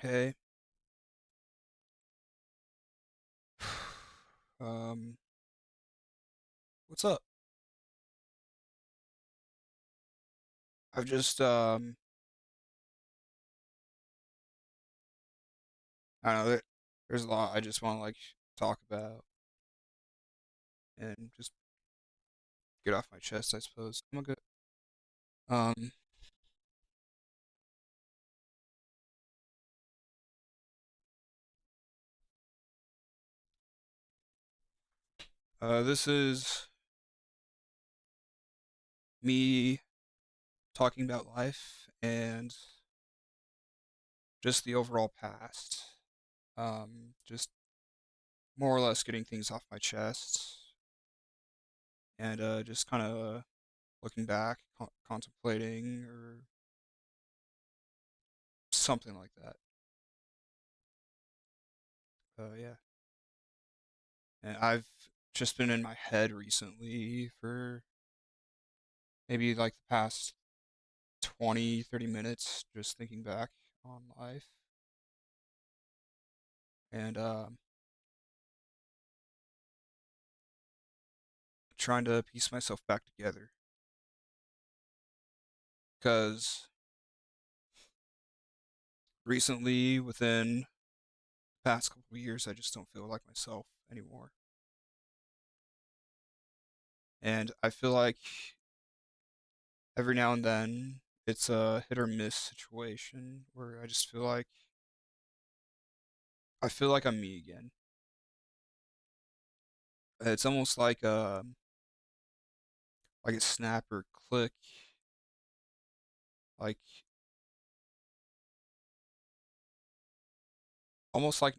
Hey, um, what's up? I've just, I don't know, there's a lot I just want to like talk about and just get off my chest, I suppose. I'm good. Um, this is me talking about life and just the overall past. Just more or less getting things off my chest and just kind of looking back, contemplating or something like that. Yeah. And I've just been in my head recently for maybe like the past 20, 30 minutes, just thinking back on life and trying to piece myself back together. Because recently, within the past couple of years, I just don't feel like myself anymore. And I feel like every now and then it's a hit or miss situation where I just feel like I'm me again. It's almost like a snap or click, like almost like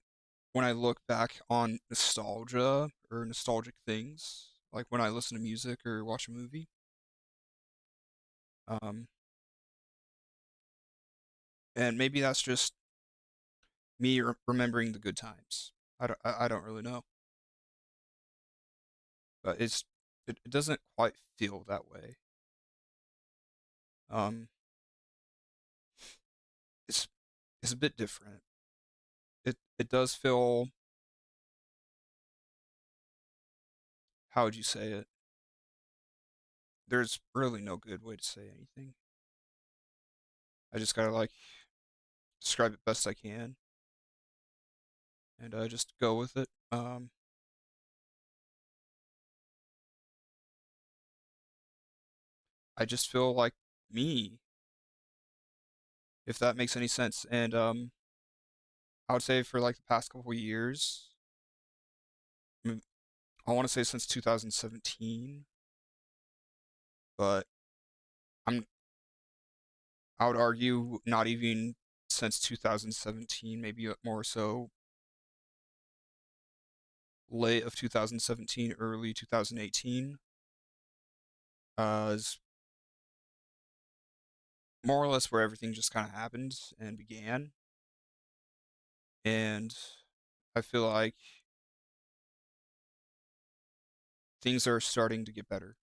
when I look back on nostalgia or nostalgic things, like when I listen to music or watch a movie. Um, and maybe that's just me remembering the good times. I don't really know, but it doesn't quite feel that way. Um, it's it's a bit different. It does feel, how would you say it? There's really no good way to say anything. I just gotta like describe it best I can and just go with it. I just feel like me, if that makes any sense. And I would say for like the past couple of years, I mean, I want to say since 2017, but I'm I would argue not even since 2017, maybe more so late of 2017, early 2018, is more or less where everything just kind of happened and began. And I feel like things are starting to get better.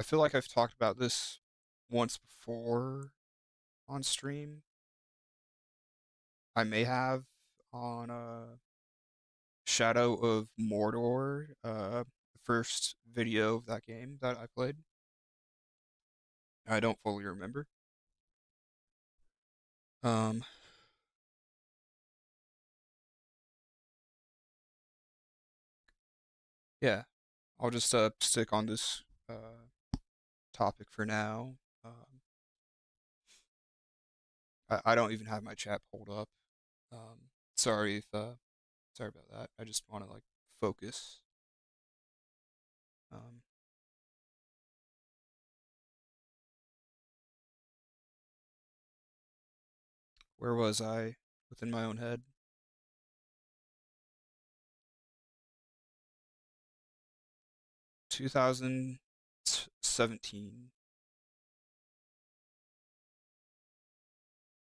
I feel like I've talked about this once before on stream. I may have on Shadow of Mordor, the first video of that game that I played. I don't fully remember. Um, yeah, I'll just stick on this topic for now. Um, I don't even have my chat pulled up. Um, sorry if sorry about that. I just want to like focus. Um, where was I within my own head? 2017.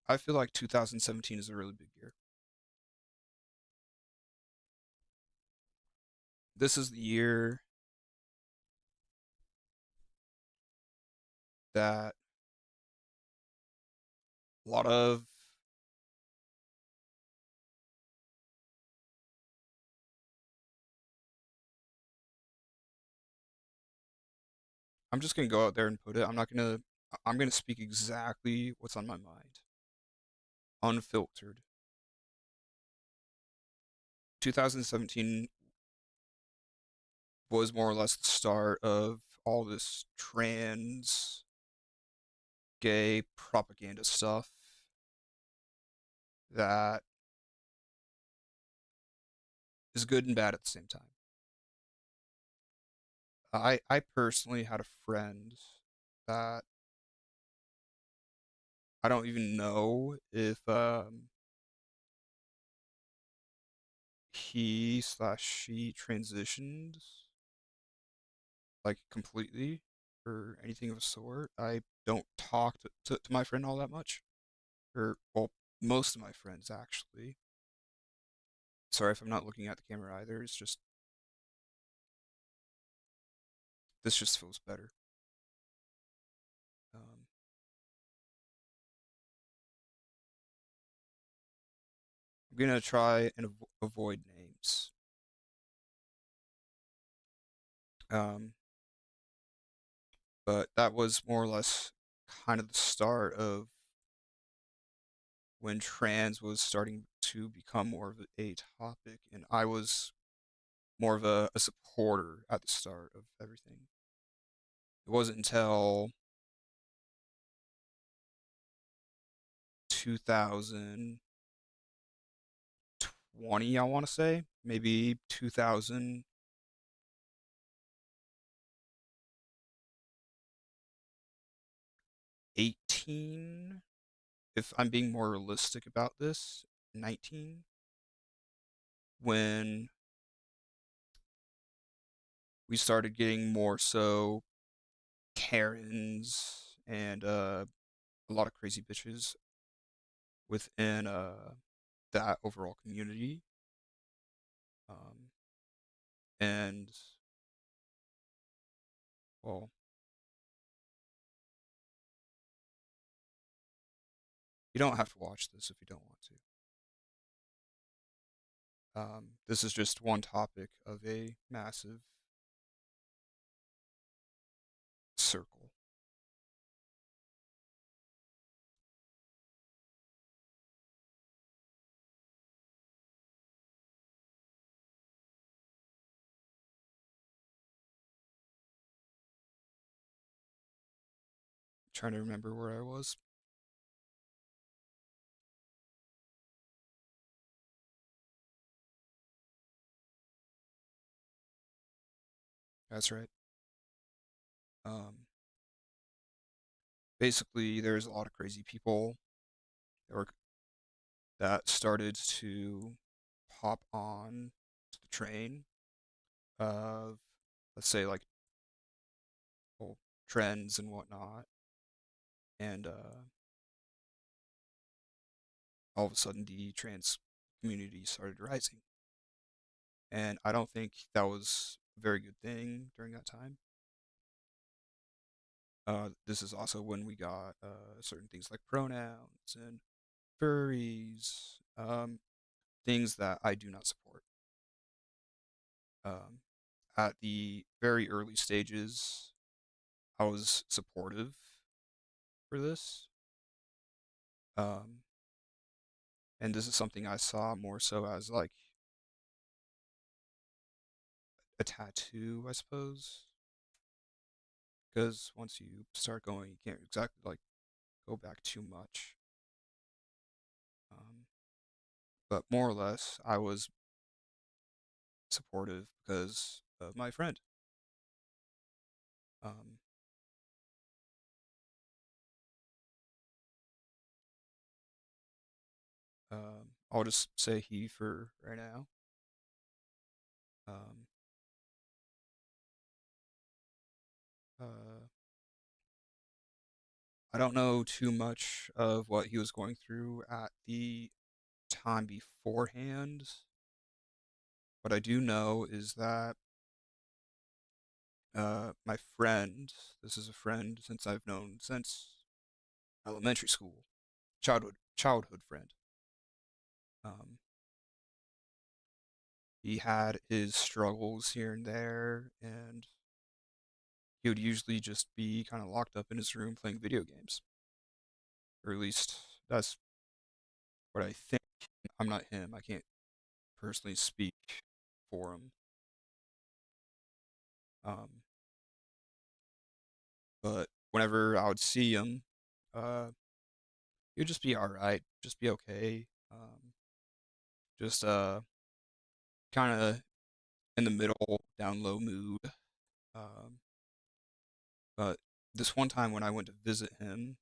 I feel like 2017 is a really big year. This is the year that a lot of I'm just gonna go out there and put it. I'm gonna speak exactly what's on my mind, unfiltered. 2017 was more or less the start of all this trans gay propaganda stuff that is good and bad at the same time. I personally had a friend that I don't even know if he slash she transitioned like completely or anything of a sort. I don't talk to my friend all that much, or well, most of my friends actually. Sorry if I'm not looking at the camera either. It's just this just feels better. Um, I'm gonna try and avoid names. Um, but that was more or less kind of the start of when trans was starting to become more of a topic, and I was more of a supporter at the start of everything. It wasn't until 2020, I want to say, maybe 2018, if I'm being more realistic about this, 19, when we started getting more so Karens and a lot of crazy bitches within that overall community. Um, and well, you don't have to watch this if you don't want to. This is just one topic of a massive circle. I'm trying to remember where I was. That's right. Um, Basically, there's a lot of crazy people that were that started to pop on to the train of, let's say, like, well, trends and whatnot, and all of a sudden the trans community started rising. And I don't think that was a very good thing during that time. This is also when we got certain things like pronouns and furries, things that I do not support. Um, at the very early stages, I was supportive for this. Um, and this is something I saw more so as like a tattoo, I suppose. Because once you start going, you can't exactly like go back too much. Um, but more or less, I was supportive because of my friend. Um, I'll just say he for right now. Um, uh, I don't know too much of what he was going through at the time beforehand. What I do know is that my friend, this is a friend since I've known since elementary school, childhood friend. Um, he had his struggles here and there, and he would usually just be kind of locked up in his room playing video games, or at least that's what I think. I'm not him. I can't personally speak for him. Um, but whenever I would see him, uh, he'd just be all right, just be okay. Just kind of in the middle, down low mood. Um, but this one time when I went to visit him,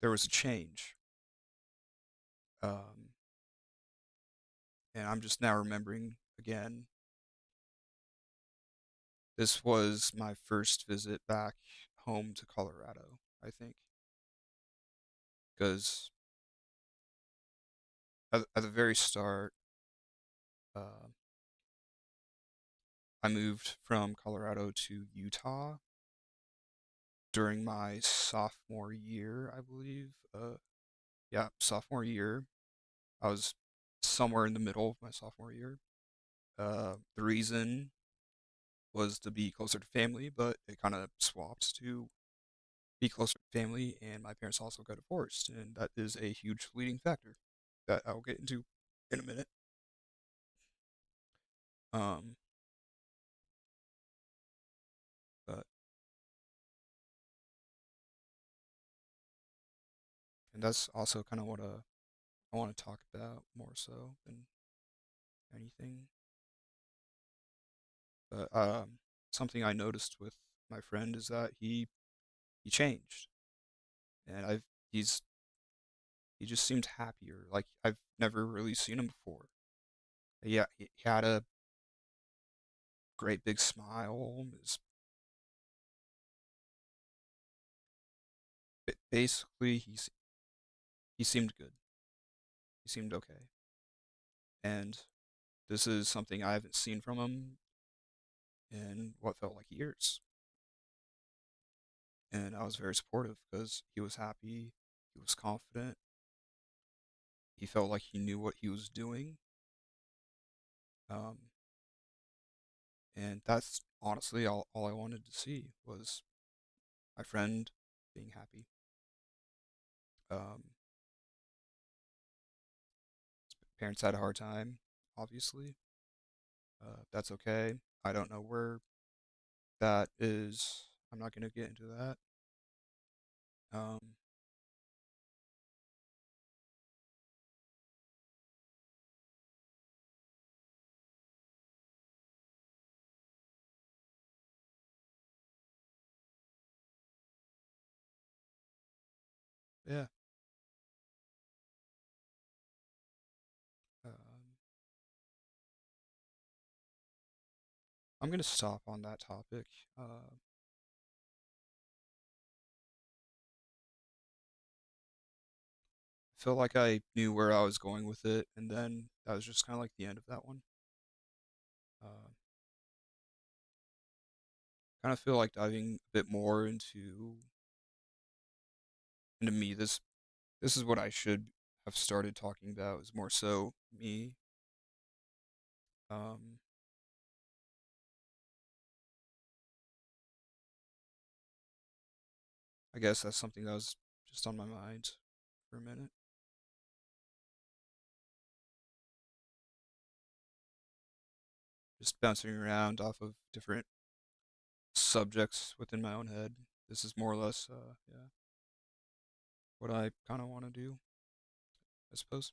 there was a change. Um, and I'm just now remembering again. This was my first visit back home to Colorado, I think, because at the very start, uh, I moved from Colorado to Utah during my sophomore year, I believe. Yeah, sophomore year. I was somewhere in the middle of my sophomore year. The reason was to be closer to family, but it kind of swapped to be closer to family, and my parents also got divorced, and that is a huge leading factor that I'll get into in a minute. Um, but and that's also kind of what I want to talk about more so than anything. But something I noticed with my friend is that he changed, and he just seemed happier. Like I've never really seen him before. Yeah, he had a great big smile. Basically, he seemed good. He seemed okay, and this is something I haven't seen from him in what felt like years. And I was very supportive because he was happy, he was confident, he felt like he knew what he was doing. Um, and that's honestly all I wanted to see was my friend being happy. Um, his parents had a hard time, obviously. That's okay. I don't know where that is. I'm not going to get into that. Um, yeah. Um, I'm going to stop on that topic. I feel like I knew where I was going with it, and then that was just kind of like the end of that one. Uh, kind of feel like diving a bit more into me. This is what I should have started talking about. Is more so me. Um, I guess that's something that was just on my mind for a minute. Just bouncing around off of different subjects within my own head. This is more or less, yeah, what I kind of want to do, I suppose.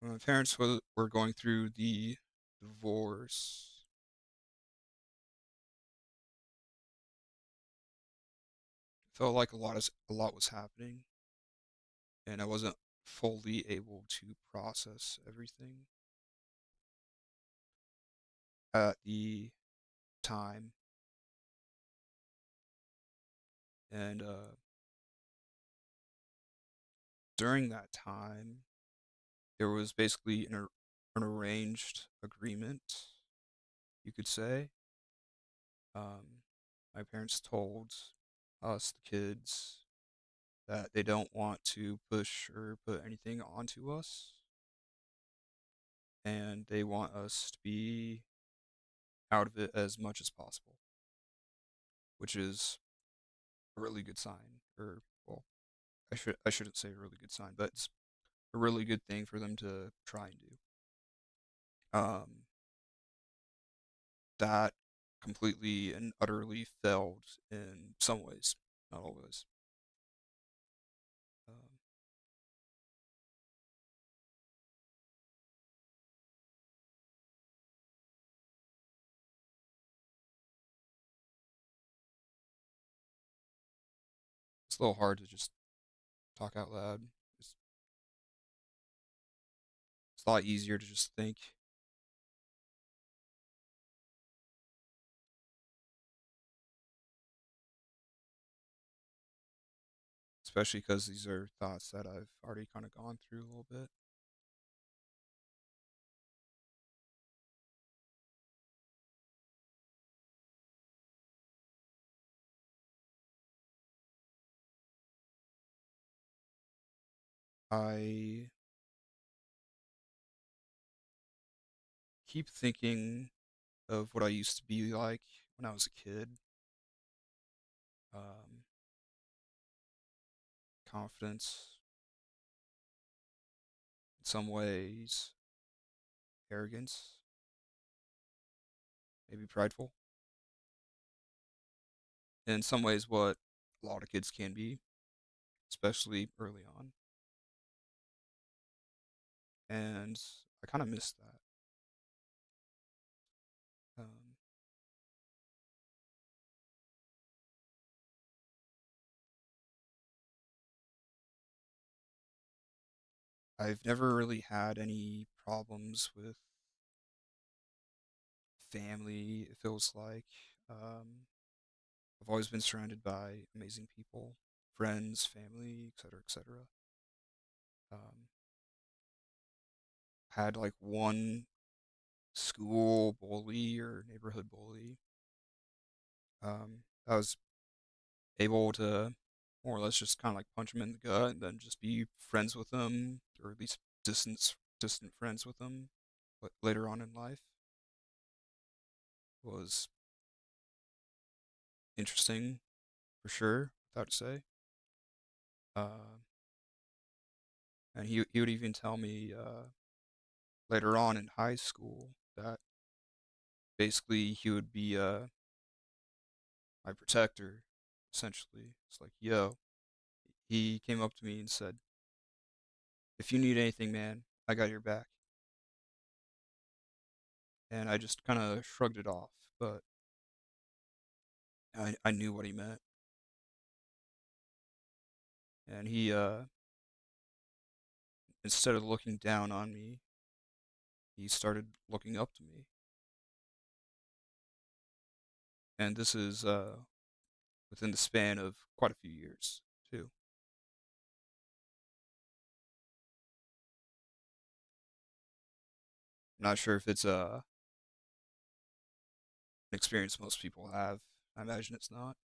When my parents were going through the divorce, it felt like a lot was happening, and I wasn't fully able to process everything at the time. And during that time, there was basically an arranged agreement, you could say. Um, My parents told us, the kids, that they don't want to push or put anything onto us, and they want us to be out of it as much as possible, which is a really good sign. Or, well, I shouldn't say a really good sign, but it's a really good thing for them to try and do. Um, that completely and utterly failed in some ways, not always. Um, it's a little hard to just talk out loud. It's, it's a lot easier to just think, especially because these are thoughts that I've already kind of gone through a little bit. I keep thinking of what I used to be like when I was a kid. Um, Confidence, in some ways, arrogance, maybe prideful. In some ways, what a lot of kids can be, especially early on. And I kind of miss that. Um, I've never really had any problems with family, it feels like. Um, I've always been surrounded by amazing people, friends, family, etc., etc. Um, had like one school bully or neighborhood bully. I was able to more or less just kind of like punch him in the gut and then just be friends with him, or at least distant friends with him. But later on in life was interesting for sure, without to say. Uh, and he would even tell me later on in high school that basically he would be my protector, essentially. It's like, yo, he came up to me and said, "If you need anything, man, I got your back." And I just kind of shrugged it off, but I knew what he meant. And he, instead of looking down on me, he started looking up to me. And this is within the span of quite a few years, too. I'm not sure if it's an experience most people have. I imagine it's not.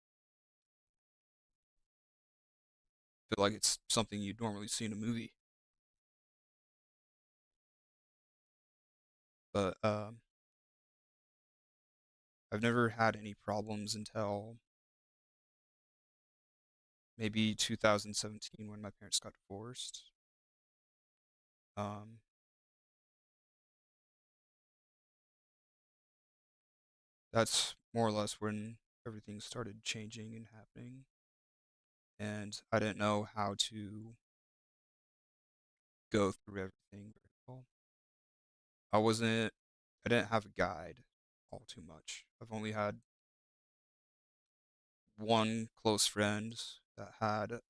I feel like it's something you'd normally see in a movie. But I've never had any problems until maybe 2017 when my parents got divorced. Um, that's more or less when everything started changing and happening, and I didn't know how to go through everything very well. I wasn't, I didn't have a guide all too much. I've only had one close friend that had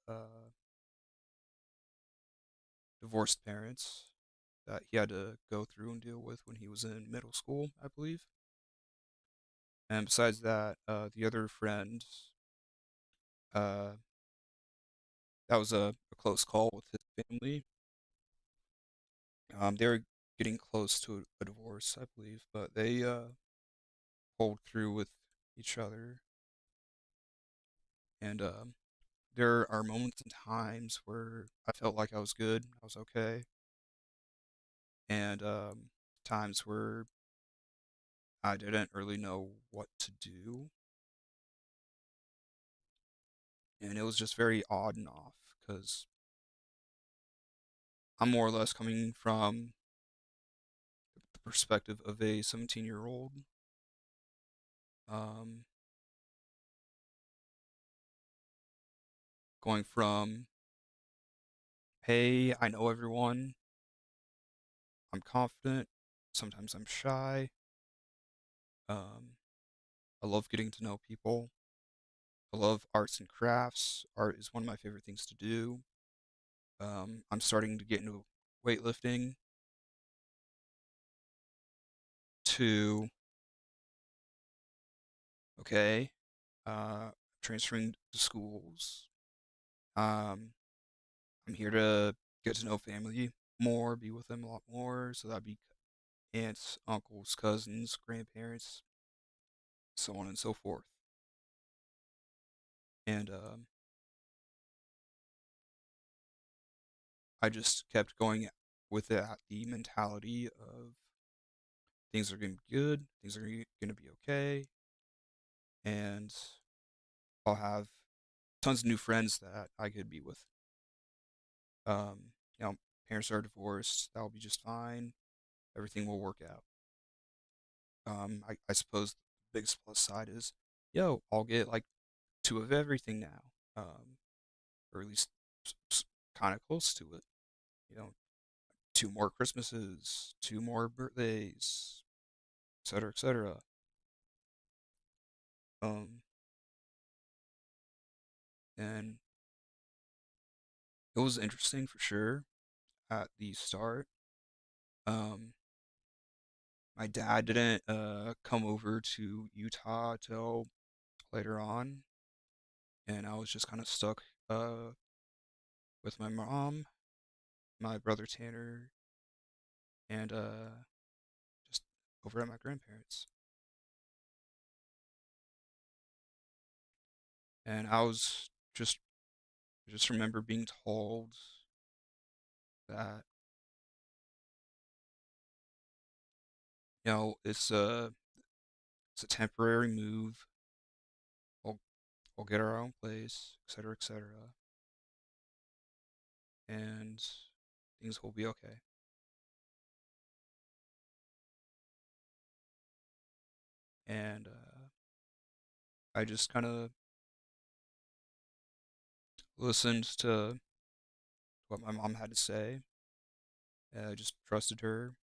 divorced parents that he had to go through and deal with when he was in middle school, I believe. And besides that, the other friend, uh, that was a close call with his family. They were getting close to a divorce, I believe, but they pulled through with each other. And there are moments and times where I felt like I was good, I was okay, and times where I didn't really know what to do, and it was just very odd and off because I'm more or less coming from the perspective of a 17-year-old, um, going from, hey, I know everyone, I'm confident, sometimes I'm shy, um, I love getting to know people, I love arts and crafts. Art is one of my favorite things to do. I'm starting to get into weightlifting to, okay, transferring to schools. Um, I'm here to get to know family more, be with them a lot more. So that'd be aunts, uncles, cousins, grandparents, so on and so forth. And I just kept going with that, the mentality of things are going to be good, things are going to be okay, and I'll have tons of new friends that I could be with. Um, Parents are divorced, that'll be just fine. Everything will work out. I suppose the biggest plus side is, yo, I'll get like two of everything now, or at least kind of close to it. You know, two more Christmases, two more birthdays, etc., etc. Um, and it was interesting for sure at the start. Um, my dad didn't come over to Utah till later on, and I was just kind of stuck with my mom, my brother Tanner, and just over at my grandparents. And I was just remember being told that it's a temporary move. We'll we'll get our own place, etc., etc., and things will be okay. And I just kind of listened to what my mom had to say. And I just trusted her,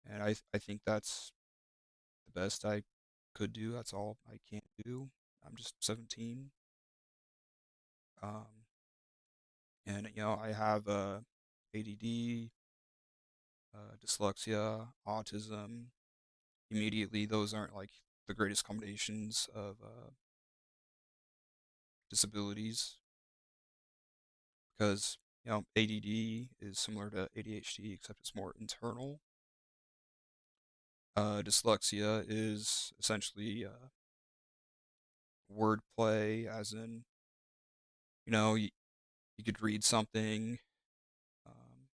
and I think that's the best I could do. That's all I can do. I'm just 17, um, and I have ADD, dyslexia, autism. Immediately, those aren't like the greatest combinations of disabilities because ADD is similar to ADHD except it's more internal. Dyslexia is essentially wordplay, as in you could read something, um,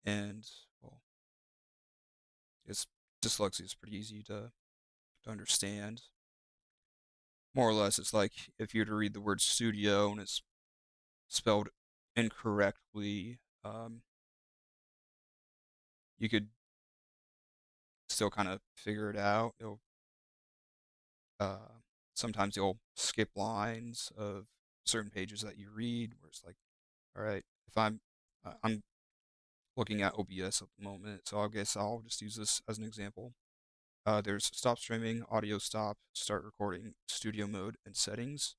and well, it's dyslexia is pretty easy to understand. More or less, it's like if you were to read the word studio and it's spelled incorrectly, you could still kind of figure it out. Uh, Sometimes you'll skip lines of certain pages that you read, where it's like, all right, if I'm looking at OBS at the moment, so I guess I'll just use this as an example. There's stop streaming, audio stop, start recording, studio mode, and settings.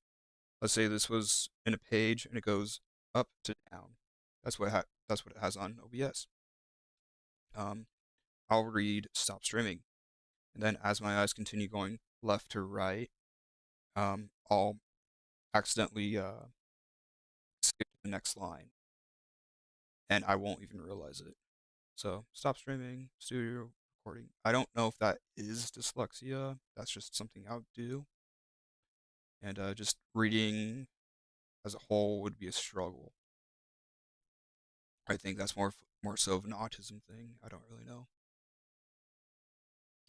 Let's say this was in a page and it goes up to down. That's what it has on OBS. Um, I'll read stop streaming, and then as my eyes continue going left to right, I'll accidentally skip to the next line, and I won't even realize it. So stop streaming, studio recording. I don't know if that is dyslexia. That's just something I would do. and just reading as a whole would be a struggle. I think that's more so of an autism thing. I don't really know.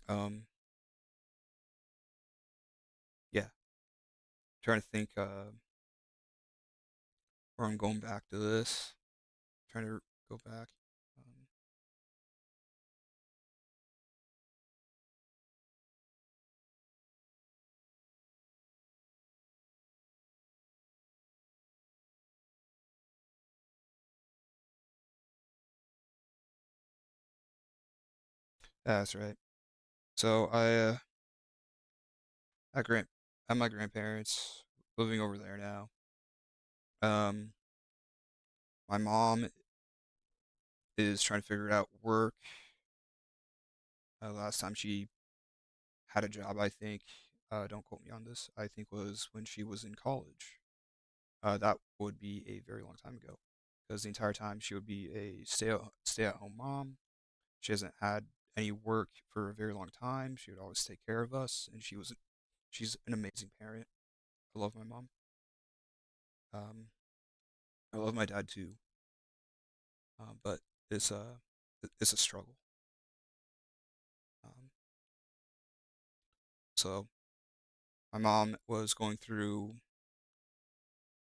Um, yeah, trying to think where I'm going back to this. Trying to go back. Um, that's right. So at grand at my grandparents, living over there now. Um, my mom is trying to figure out work. Last time she had a job, I think, don't quote me on this, I think was when she was in college. That would be a very long time ago, because the entire time she would be a stay at home mom. She hasn't had any work for a very long time. She would always take care of us, and she's an amazing parent. I love my mom. Um, I love my dad too, but it's a it's a struggle. Um, so my mom was going through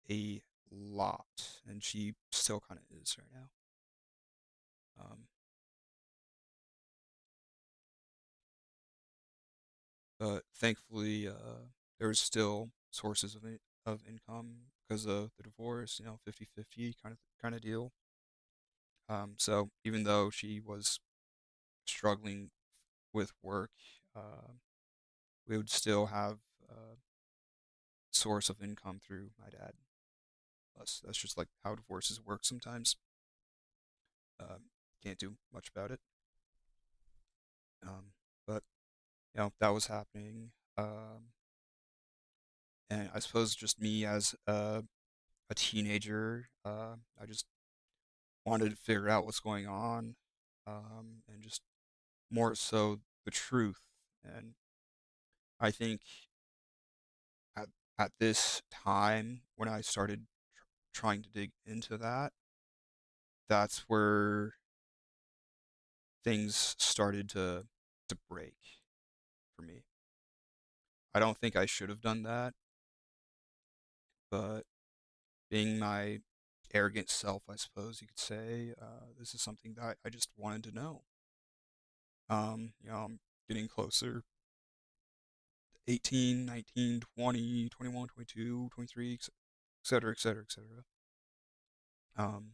a lot, and she still kind of is right now. Um, but thankfully, there's still sources of income because of the divorce. 50-50 kind of deal. So even though she was struggling with work, uh, we would still have a source of income through my dad. Plus, that's just like how divorces work sometimes. Can't do much about it. But that was happening. And I suppose just me as a teenager, I just wanted to figure out what's going on, and just more so the truth. And I think at at this time when I started trying to dig into that, that's where things started to break for me. I don't think I should have done that, but being my arrogant self, I suppose you could say, this is something that I just wanted to know. I'm getting closer. 18, 19, 20, 21, 22, 23, etc., etc., etc. Um,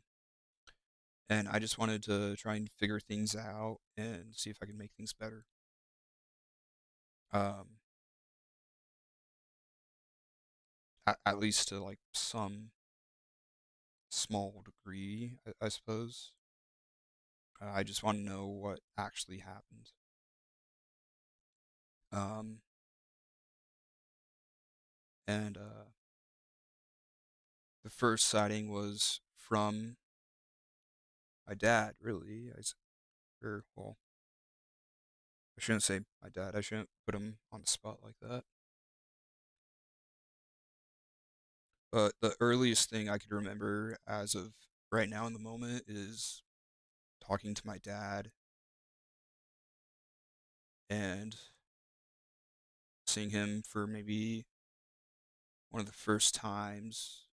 and I just wanted to try and figure things out and see if I could make things better. Um, at least to like some small degree, I suppose. I just want to know what actually happened. Um, and the first sighting was from my dad, really. Or, well, I shouldn't say my dad. I shouldn't put him on the spot like that. But the earliest thing I could remember as of right now in the moment is talking to my dad and seeing him for maybe one of the first times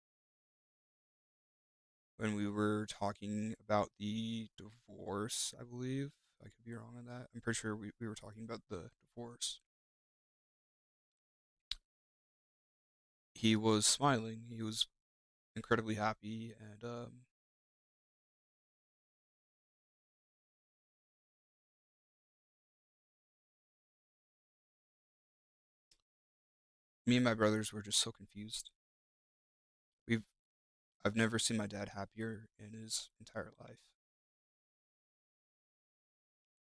when we were talking about the divorce, I believe. I could be wrong on that. I'm pretty sure we were talking about the divorce. He was smiling. He was incredibly happy, and me and my brothers were just so confused. We've I've never seen my dad happier in his entire life.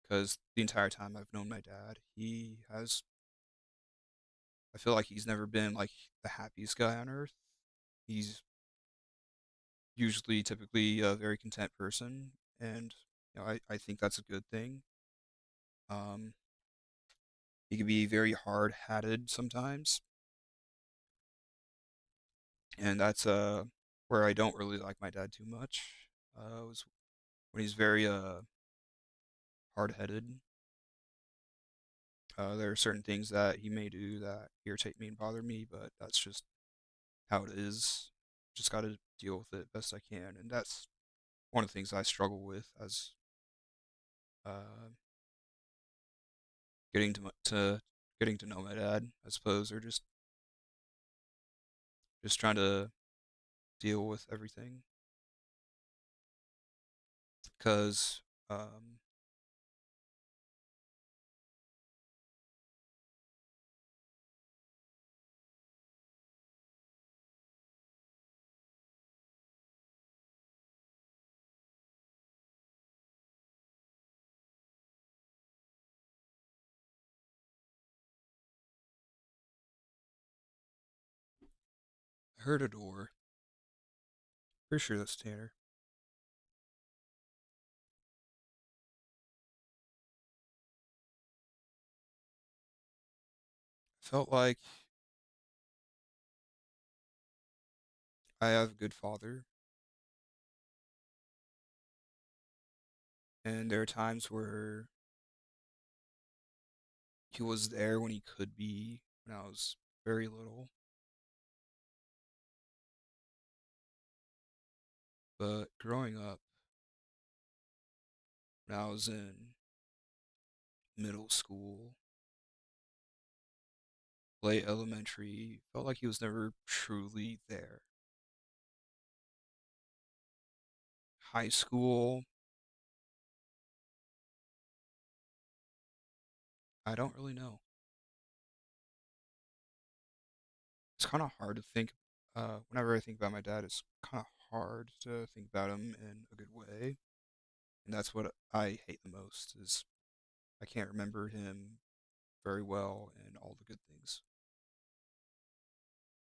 Because the entire time I've known my dad, I feel like he's never been like the happiest guy on earth. He's usually typically a very content person, and I think that's a good thing. Um, he can be very hard-headed sometimes, and that's where I don't really like my dad too much. Was when he's very hard-headed. There are certain things that he may do that irritate me and bother me, but that's just how it is. Just got to deal with it best I can, and that's one of the things I struggle with as uh, getting to getting to know my dad, I suppose, or just trying to deal with everything. Because um, I heard a door. Pretty sure that's Tanner. Felt like I have a good father, and there are times where he was there when he could be when I was very little. But growing up, when I was in middle school, late elementary, felt like he was never truly there. High school, I don't really know. It's kind of hard to think. Whenever I think about my dad, it's kind of hard to think about him in a good way, and that's what I hate the most. Is I can't remember him very well and all the good things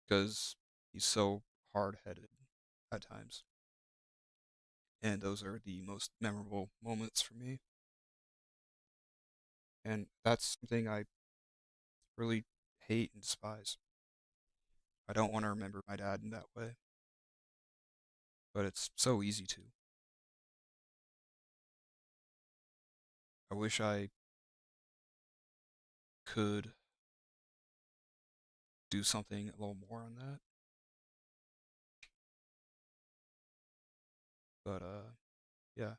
because he's so hard-headed at times, and those are the most memorable moments for me. And that's something I really hate and despise. I don't want to remember my dad in that way, but it's so easy to. I wish I could do something a little more on that, but yeah, I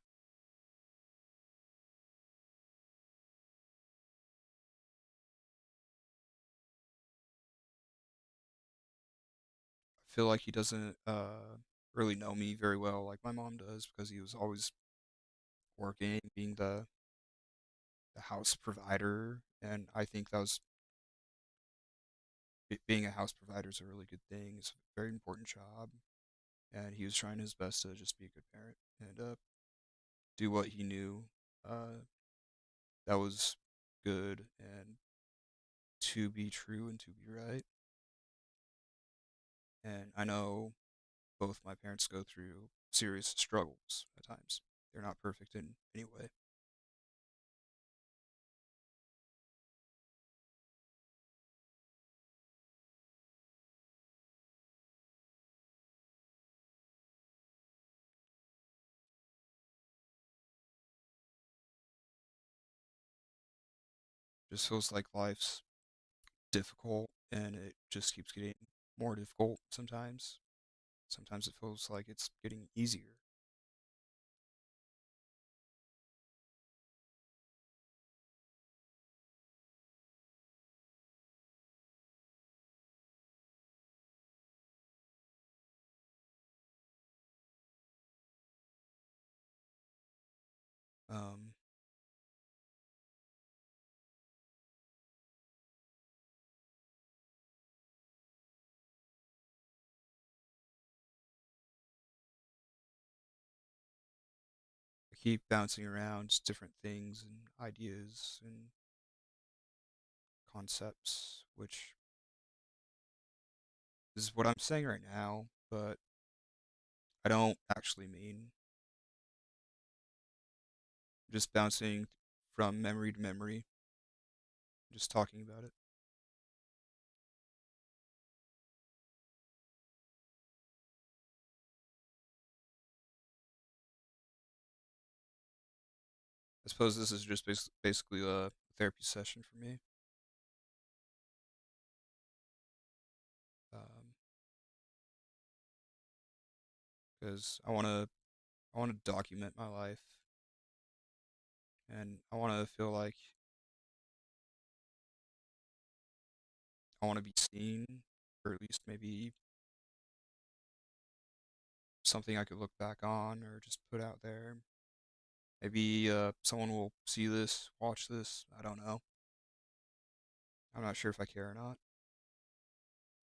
feel like he doesn't really know me very well like my mom does because he was always working, being the house provider, and I think that was being a house provider is a really good thing. It's a very important job, and he was trying his best to just be a good parent and do what he knew uh, that was good and to be true and to be right. And I know both my parents go through serious struggles at times. They're not perfect in any way. Just feels like life's difficult and it just keeps getting more difficult sometimes. Sometimes it feels like it's getting easier. Um, I keep bouncing around different things and ideas and concepts, which is what I'm saying right now, but I don't actually mean just bouncing from memory to memory, just talking about it. I suppose this is just basically a therapy session for me. Um, because I want to document my life, and I want to feel like I want to be seen, or at least maybe something I could look back on or just put out there. Maybe someone will see this, watch this. I don't know. I'm not sure if I care or not.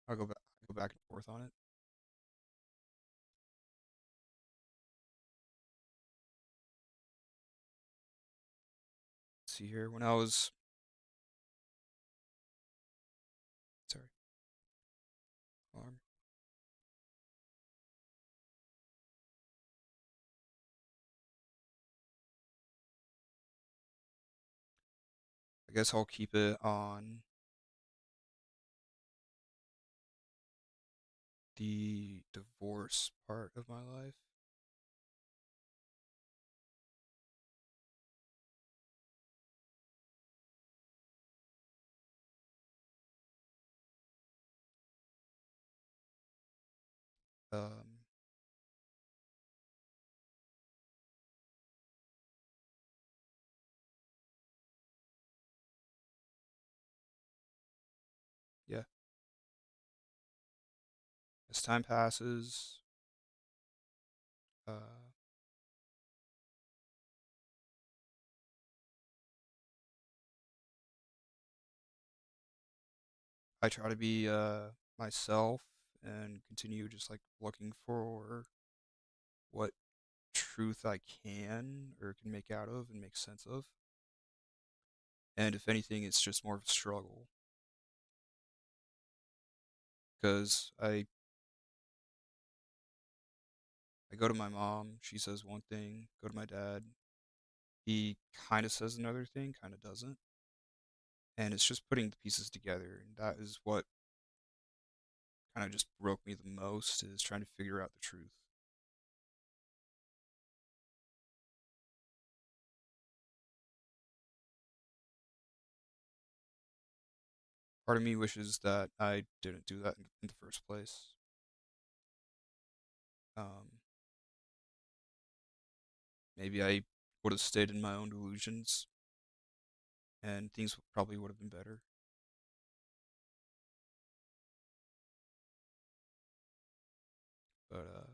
I'll go back and forth on it. Let's see here. When I was sorry, alarm. I guess I'll keep it on the divorce part of my life. Um, yeah. As time passes, uh, I try to be myself and continue just like looking for what truth I can or can make out of and make sense of. And if anything, it's just more of a struggle because I go to my mom, she says one thing, go to my dad, he kind of says another thing, kind of doesn't. And it's just putting the pieces together. And that is what kind of just broke me the most is trying to figure out the truth. Part of me wishes that I didn't do that in the first place. Um, Maybe I would have stayed in my own delusions and things probably would have been better. But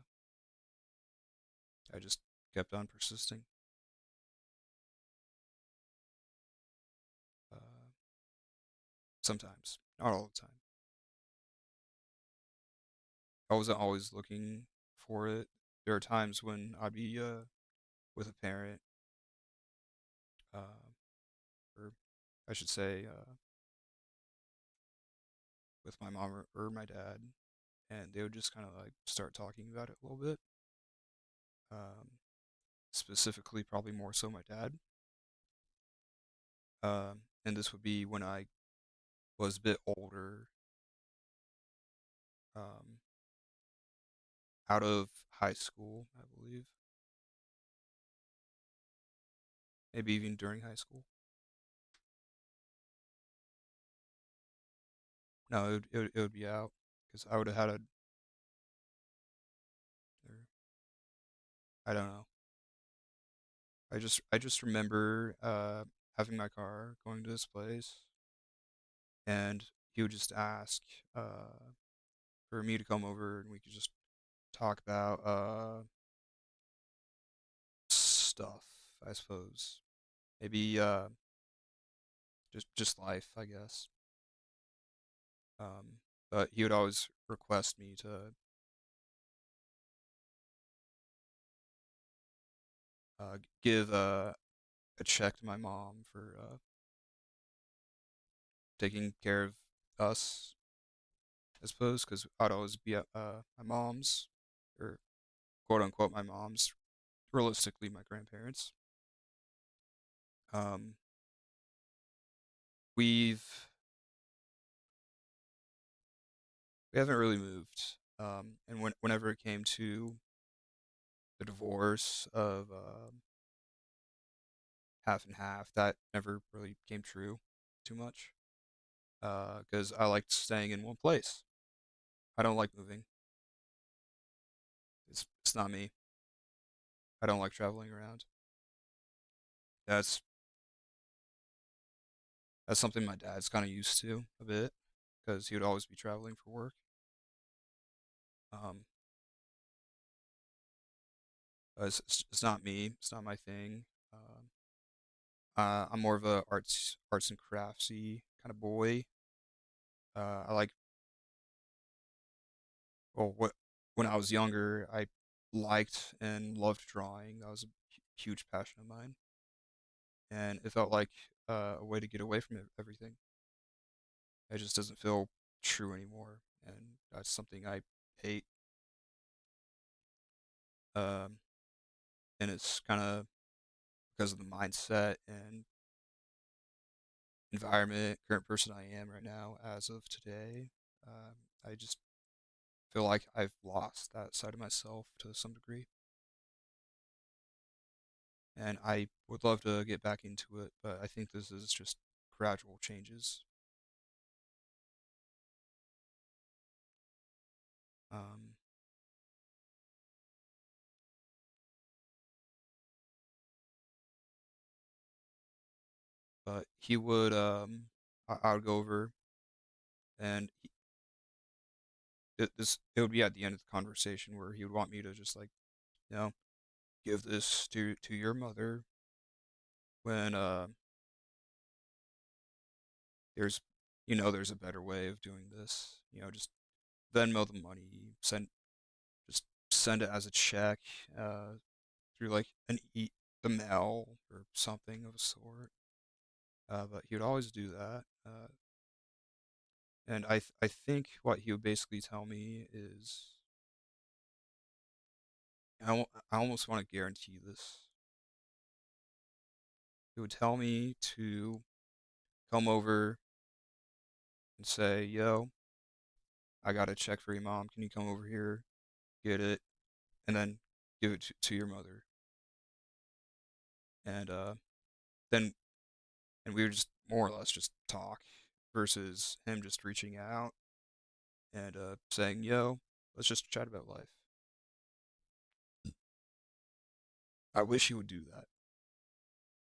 I just kept on persisting. Uh, Sometimes, not all the time. I wasn't always looking for it. There are times when I'd be with a parent, uh, or I should say, with my mom or my dad, and they would just kind of like start talking about it a little bit. Specifically, probably more so my dad. And this would be when I was a bit older, um, out of high school, I believe. Maybe even during high school. No, it would be out because I would have had a, or, I don't know. I just remember having my car going to this place, and he would just ask for me to come over, and we could just talk about stuff, I suppose. Maybe just life, I guess. But he would always request me to give a check to my mom for taking care of us, I suppose, because I'd always be at my mom's, or quote unquote my mom's, realistically my grandparents. Um, we've we haven't really moved, and whenever it came to the divorce of half and half. That never really came true too much. Because I liked staying in one place. I don't like moving. It's not me. I don't like traveling around. That's that's something my dad's kind of used to a bit because he would always be traveling for work. Um, it's not me. It's not my thing. I'm more of a arts and craftsy kind of boy. I like what when I was younger, I liked and loved drawing. That was a huge passion of mine, and it felt like a way to get away from everything. It just doesn't feel true anymore, and that's something I hate. Um, and it's kind of because of the mindset and environment, current person I am right now, as of today. I just feel like I've lost that side of myself to some degree, and I would love to get back into it, but I think this is just gradual changes. Um, but he would, I would go over, and it would be at the end of the conversation where he would want me to just like, you know, give this to your mother when there's there's a better way of doing this. Just Venmo the money, just send it as a check uh, through like the mail or something of a sort. But he would always do that. And I think what he would basically tell me is I almost want to guarantee this. He would tell me to come over and say, "Yo, I got a check for your mom. Can you come over here, get it, and then give it to your mother?" And then and we would just more or less just talk versus him just reaching out and saying, "Yo, let's just chat about life." I wish he would do that,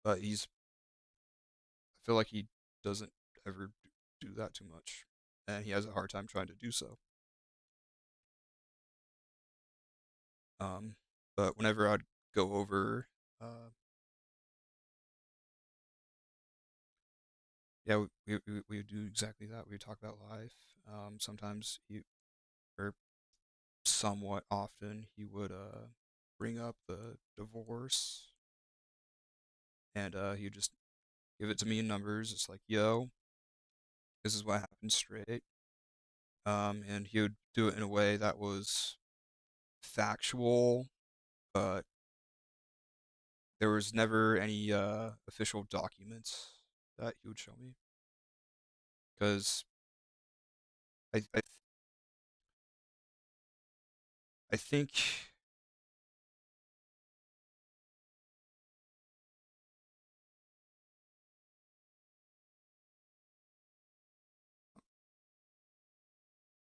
but I feel like he doesn't ever do that too much, and he has a hard time trying to do so. Um, but whenever I'd go over, uh, yeah, we would do exactly that. We would talk about life. Sometimes or somewhat often, he would bring up the divorce, and he would just give it to me in numbers. It's like, yo, this is what happened straight. And he would do it in a way that was factual, but there was never any official documents that he would show me because I, I I think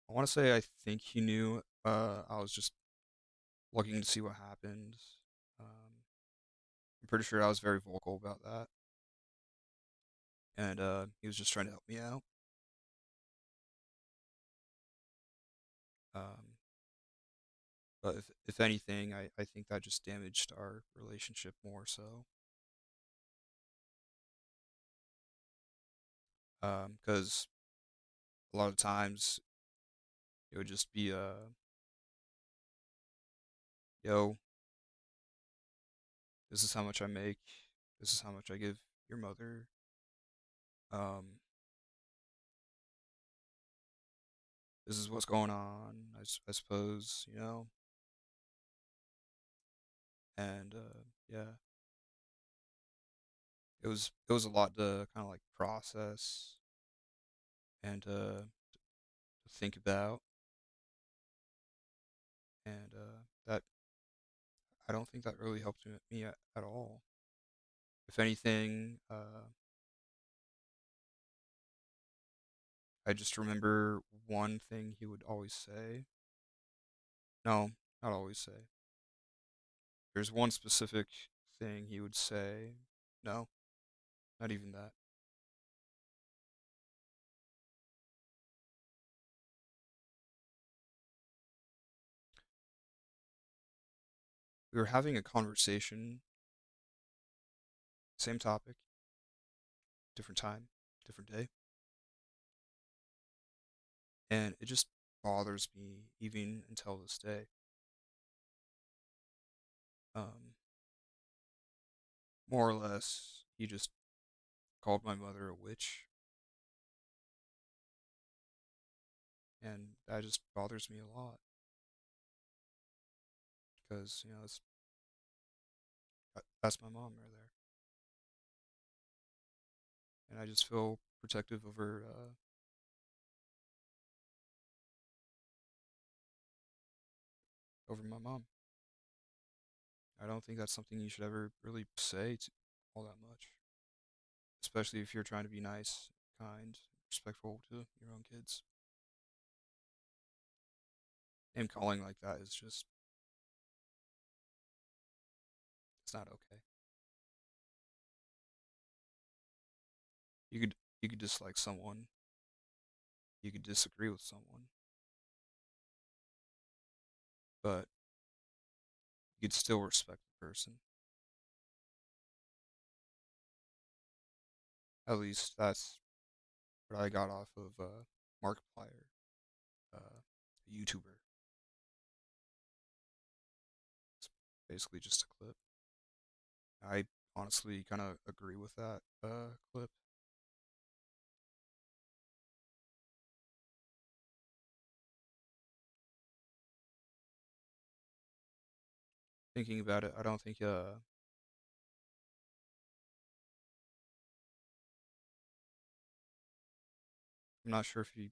I want to say I think he knew. I was just looking to see what happened. Um, I'm pretty sure I was very vocal about that, and he was just trying to help me out. Um, but if anything, I think that just damaged our relationship more so. Because a lot of times it would just be yo, this is how much I make, this is how much I give your mother. Um, this is what's going on. I suppose and yeah, it was a lot to kind of like process and to think about, and that I don't think that really helped me at all. If anything, I just remember one thing he would always say. No, not always say. There's one specific thing he would say. No, not even that. We were having a conversation, same topic, different time, different day, and it just bothers me even until this day. Um, More or less, he just called my mother a witch, and that just bothers me a lot because that's my mom right there, and I just feel protective over my mom. I don't think that's something you should ever really say to all that much, especially if you're trying to be nice, kind, respectful to your own kids. Name calling like that is just it's not okay. You could you could dislike someone, you could disagree with someone, but you could still respect the person. At least that's what I got off of Markiplier, a YouTuber. It's basically just a clip. I honestly kind of agree with that clip. Thinking about it, I don't think I'm not sure if he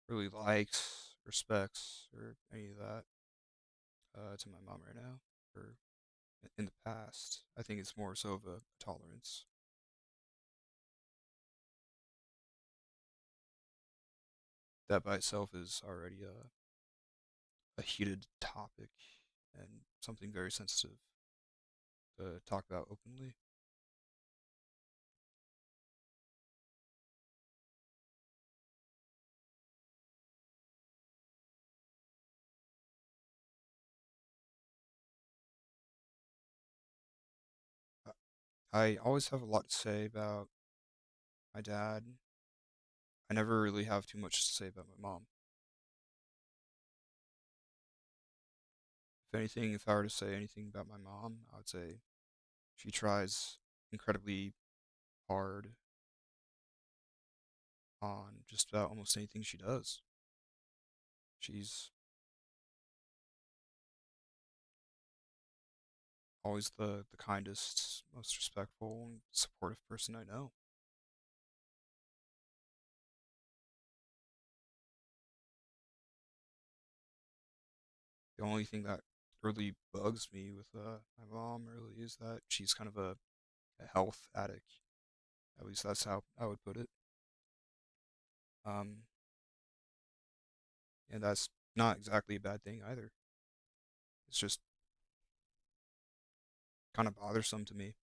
really likes, respects, or any of that to my mom right now, or in the past. I think it's more so of a tolerance. That by itself is already a heated topic and something very sensitive to talk about openly. I always have a lot to say about my dad. I never really have too much to say about my mom. If anything, if I were to say anything about my mom, I would say she tries incredibly hard on just about almost anything she does. She's always the kindest, most respectful, and supportive person I know. The only thing that really bugs me with my mom really is that she's kind of a health addict. At least that's how I would put it. Um, and that's not exactly a bad thing either. It's just kind of bothersome to me.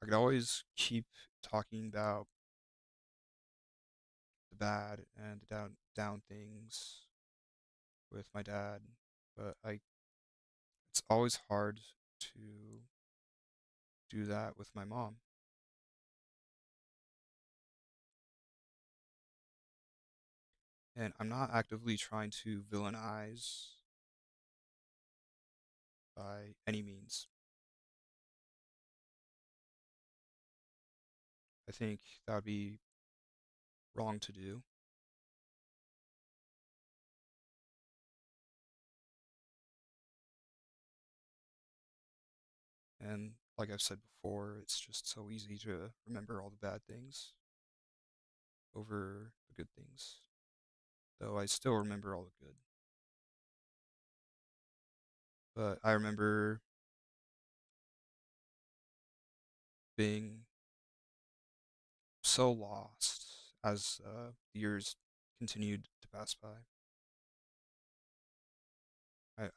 I could always keep talking about the bad and the down things with my dad, but I it's always hard to do that with my mom. And I'm not actively trying to villainize by any means. I think that would be wrong to do. And like I've said before, it's just so easy to remember all the bad things. over the good things, though I still remember all the good. But I remember being so lost as the years continued to pass by.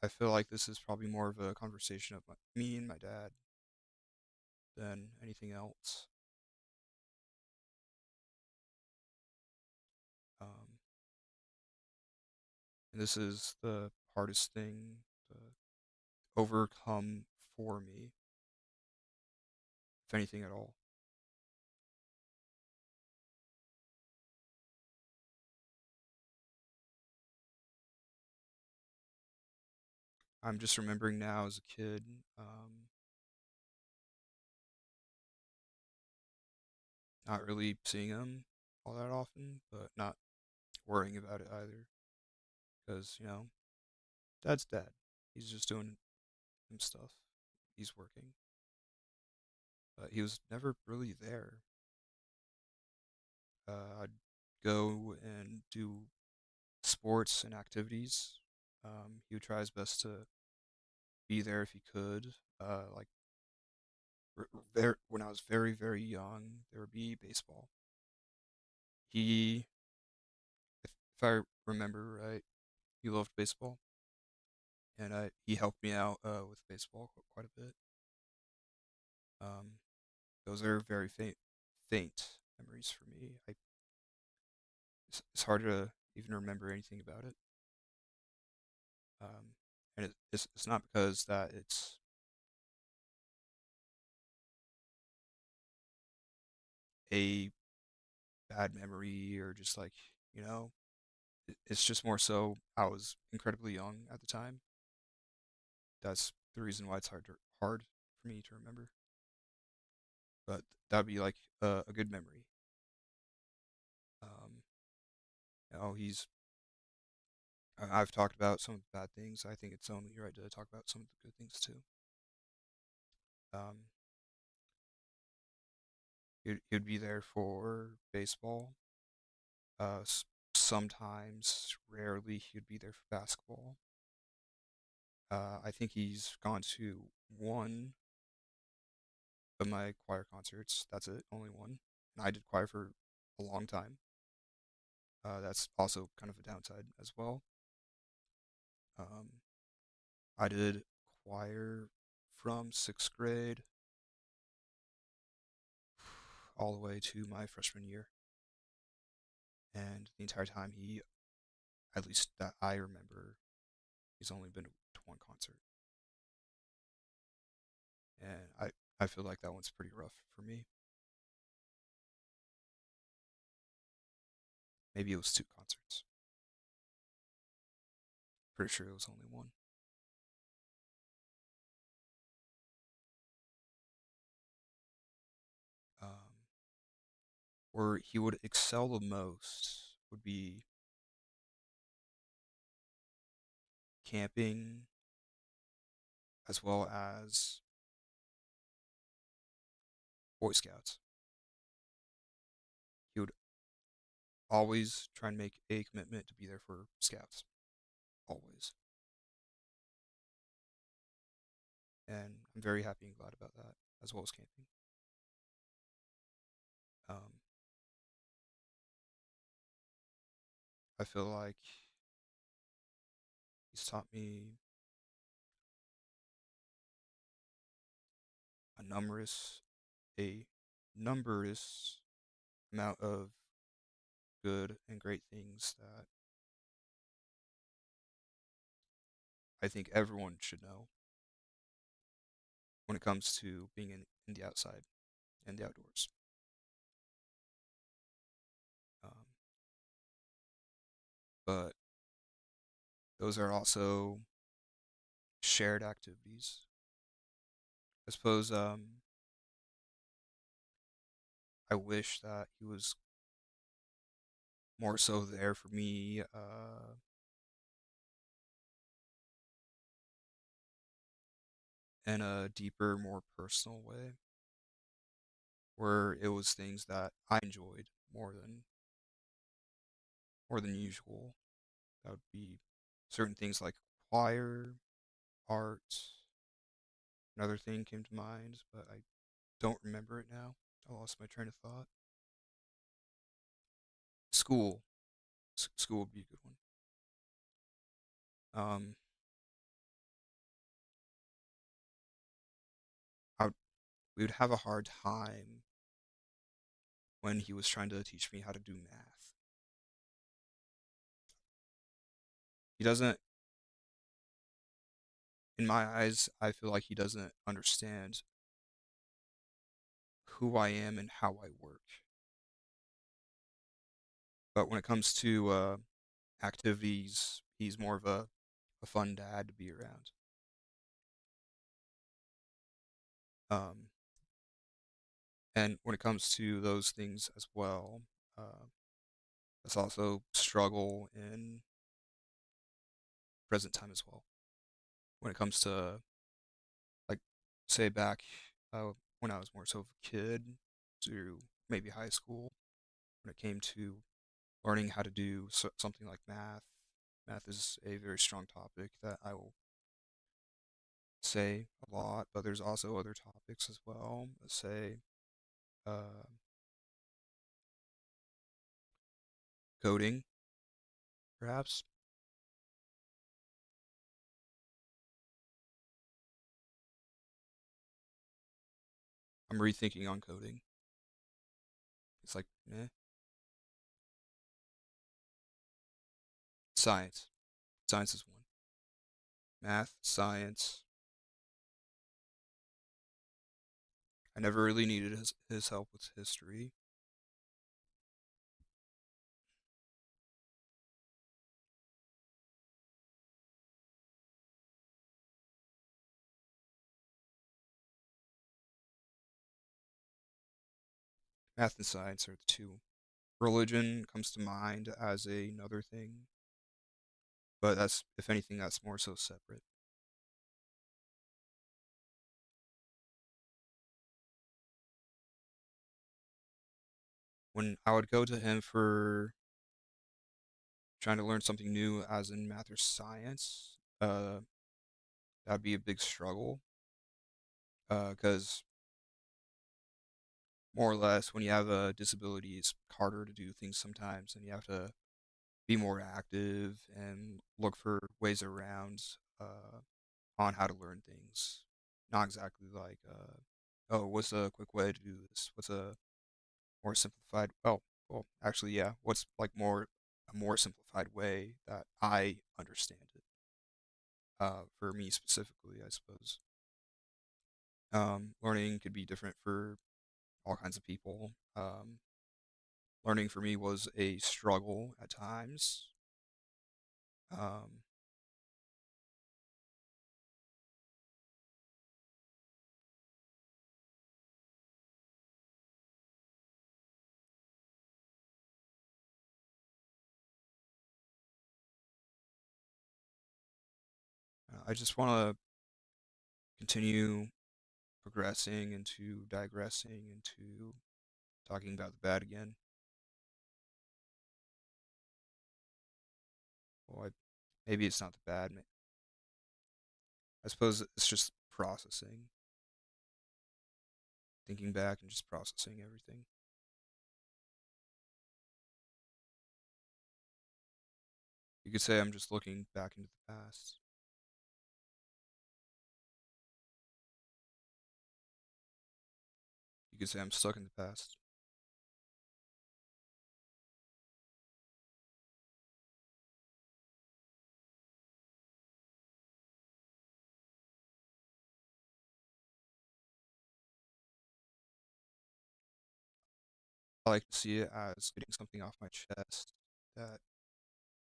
I feel like this is probably more of a conversation of me and my dad than anything else. Um, and this is the hardest thing to overcome for me, if anything at all. I'm just remembering now as a kid, not really seeing him all that often, but not worrying about it either. Because, dad's dad. He's just doing him stuff. He's working. But he was never really there. I'd go and do sports and activities. He would try his best to be there if he could. Like when I was very, very young, there would be baseball. He, if I remember right, he loved baseball, and he helped me out with baseball quite a bit. Um, those are very faint memories for me. It's hard to even remember anything about it. And it's not because that it's a bad memory or just like, you know, it's just more so I was incredibly young at the time. That's the reason why it's hard for me to remember. But that'd be like a good memory. Um, he's I've talked about some of the bad things. I think it's only right to talk about some of the good things too. Um, he'd be there for baseball. Sometimes, rarely, he'd be there for basketball. I think he's gone to one of my choir concerts. That's it, only one. And I did choir for a long time. That's also kind of a downside as well. Um, I did choir from sixth grade all the way to my freshman year. And the entire time, at least that I remember, he's only been to one concert. And I feel like that one's pretty rough for me. Maybe it was two concerts. Pretty sure it was only one. Um, where he would excel the most would be camping as well as Boy Scouts. He would always try and make a commitment to be there for Scouts, always. And I'm very happy and glad about that, as well as camping. Um, I feel like he's taught me a numerous, a numberous amount of good and great things that I think everyone should know when it comes to being in the outside and the outdoors. Um, but those are also shared activities. I suppose I wish that he was more so there for me in a deeper, more personal way, where it was things that I enjoyed more than more than usual. That would be certain things like choir, art. Another thing came to mind, but I don't remember it now. I lost my train of thought. School. School would be a good one. Um, we would have a hard time when he was trying to teach me how to do math. He doesn't, in my eyes, I feel like he doesn't understand who I am and how I work. But when it comes to activities, he's more of a fun dad to be around. Um, and when it comes to those things as well, uh, that's also struggle in present time as well. When it comes to like, say back when I was more so of a kid through maybe high school, when it came to learning how to do something like math, math is a very strong topic that I will say a lot, but there's also other topics as well. Let's say uh, coding, perhaps. I'm rethinking on coding. It's like, science. Science is one. Math, science. I never really needed his help with history. Math and science are the two. Religion comes to mind as another thing, but that's, if anything, that's more so separate. When I would go to him for trying to learn something new, as in math or science, that'd be a big struggle. Because more or less, when you have a disability, it's harder to do things sometimes, and you have to be more active and look for ways around on how to learn things. Not exactly like, oh, what's a quick way to do this? What's a more simplified? Oh, well, actually, yeah. What's like a more simplified way that I understand it? For me specifically, I suppose. Learning could be different for all kinds of people. Learning for me was a struggle at times. Um, I just want to continue progressing into digressing into talking about the bad again. Well, maybe it's not the bad. I suppose it's just processing, thinking back and just processing everything. You could say I'm just looking back into the past. You could say I'm stuck in the past. I like to see it as getting something off my chest that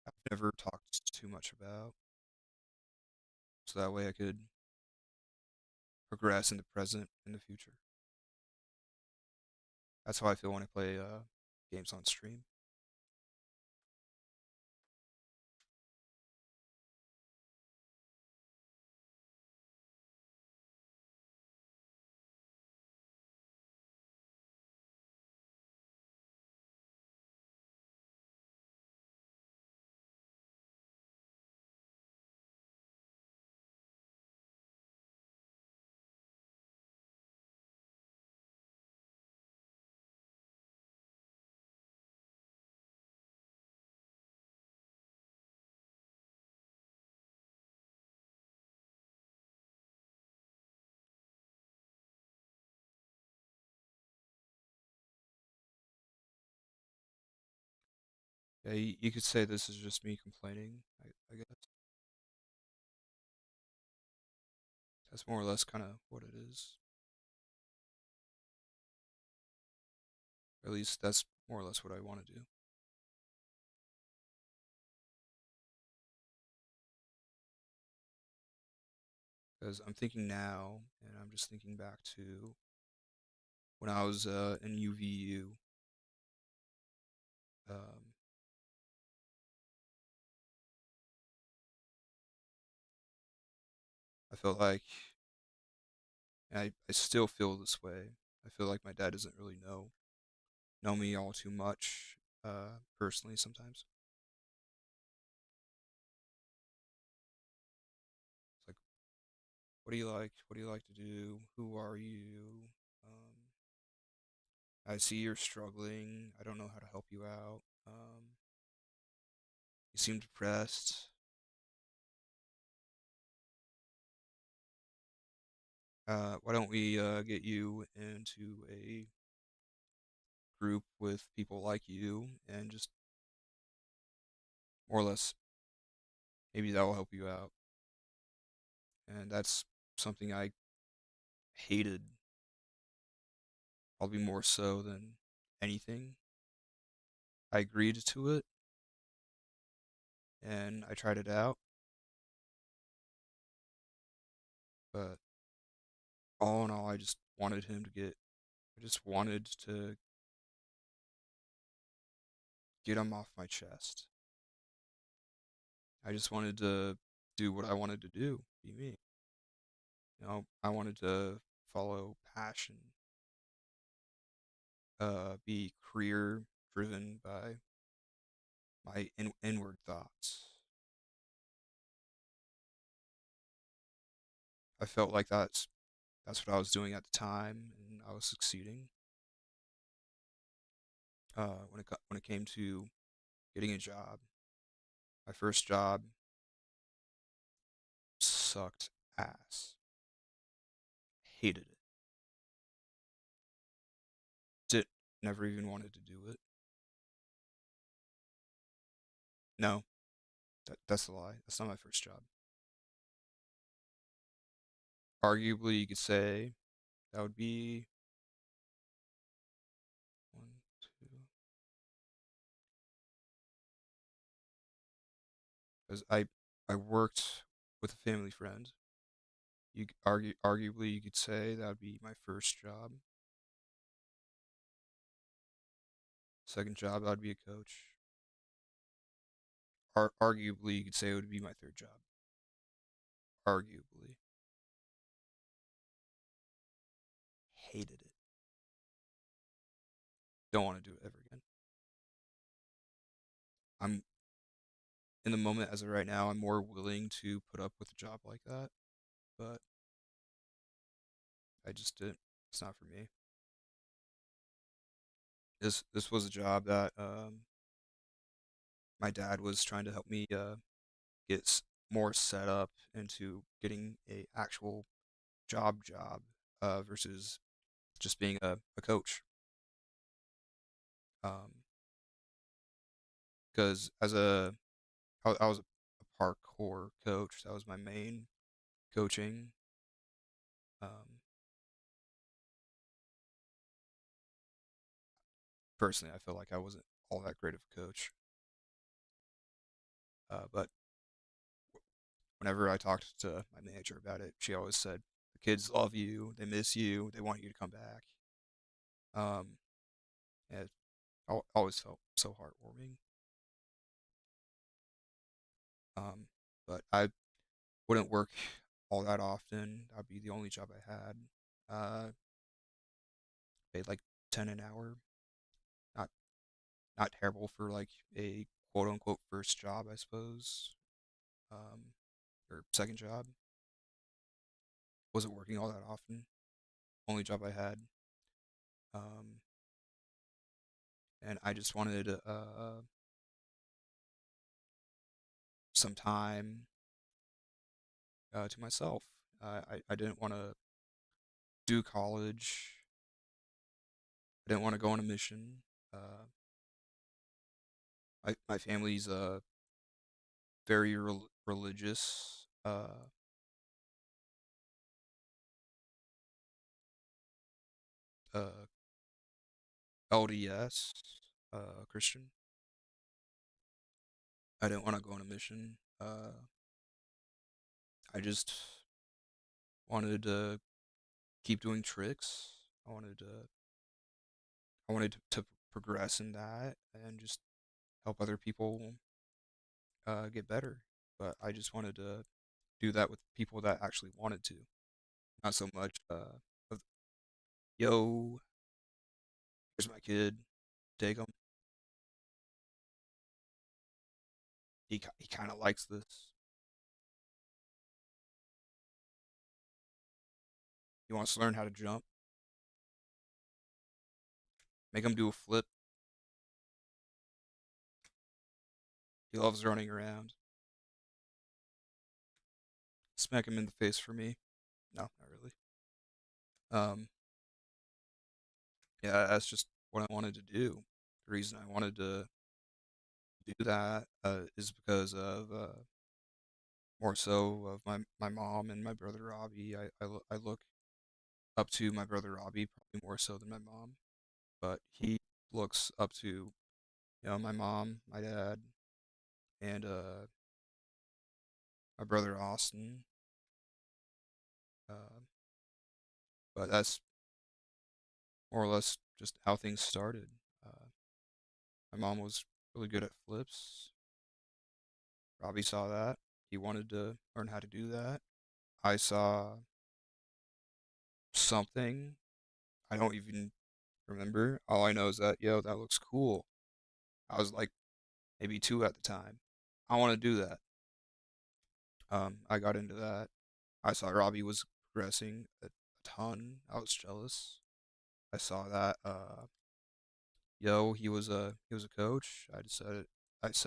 I've never talked too much about. So that way I could progress in the present and the future. That's how I feel when I play games on stream. Yeah, you could say this is just me complaining, I guess. That's more or less kind of what it is. Or at least that's more or less what I want to do. Because I'm thinking now, and I'm just thinking back to when I was in UVU. Um, I felt like, and I still feel this way. I feel like my dad doesn't really know me all too much personally sometimes. It's like, what do you like? What do you like to do? Who are you? Um, I see you're struggling. I don't know how to help you out. You seem depressed. Why don't we get you into a group with people like you and just more or less maybe that will help you out. And that's something I hated probably more so than anything. I agreed to it and I tried it out, but all in all, I just wanted to get him off my chest. I just wanted to do what I wanted to do, be me. I wanted to follow passion, be career driven by my inward thoughts. I felt like that's what I was doing at the time, and I was succeeding. When it came to getting a job, my first job sucked ass. Hated it. Did Never even wanted to do it. No, that's a lie. That's not my first job. Arguably, you could say that would be one, two, because I worked with a family friend. Arguably you could say that would be my first job. Second job, I'd be a coach. Arguably, you could say it would be my third job. Arguably, hated it. Don't want to do it ever again. I'm in the moment as of right now. I'm more willing to put up with a job like that, but I just didn't. It's not for me. This was a job that my dad was trying to help me get more set up into getting a actual job versus just being a coach. Um, because I was a parkour coach. That was my main coaching. Um, Personally, I feel like I wasn't all that great of a coach. But whenever I talked to my manager about it, she always said, "The kids love you. They miss you. They want you to come back." Um, and it always felt so heartwarming. Um, but I wouldn't work all that often. That'd be the only job I had. Paid like 10 an hour. Not not terrible for like a quote unquote first job, I suppose. Um, or second job. Wasn't working all that often. Only job I had. Um, and I just wanted some time to myself. I didn't want to do college. I didn't want to go on a mission. Uh, my family's very religious, uh LDS, Christian. I didn't want to go on a mission. I just wanted to keep doing tricks. I wanted to progress in that and just help other people get better. But I just wanted to do that with people that actually wanted to, not so much. Of, Yo, here's my kid. Take him. He kind of likes this. He wants to learn how to jump. Make him do a flip. He loves running around. Smack him in the face for me. No, not really. Um, yeah, that's just what I wanted to do. The reason I wanted to do that is because of more so of my mom and my brother Robbie. I look up to my brother Robbie probably more so than my mom, but he looks up to my mom, my dad, and my brother Austin. Uh, but that's more or less just how things started. Uh, my mom was really good at flips. Robbie saw that. He wanted to learn how to do that. I saw something. I don't even remember. All I know is that, yo, that looks cool. I was like maybe 2 at the time. I want to do that. I got into that. I saw Robbie was progressing a ton. I was jealous. I saw that. Yo, he was a coach. I said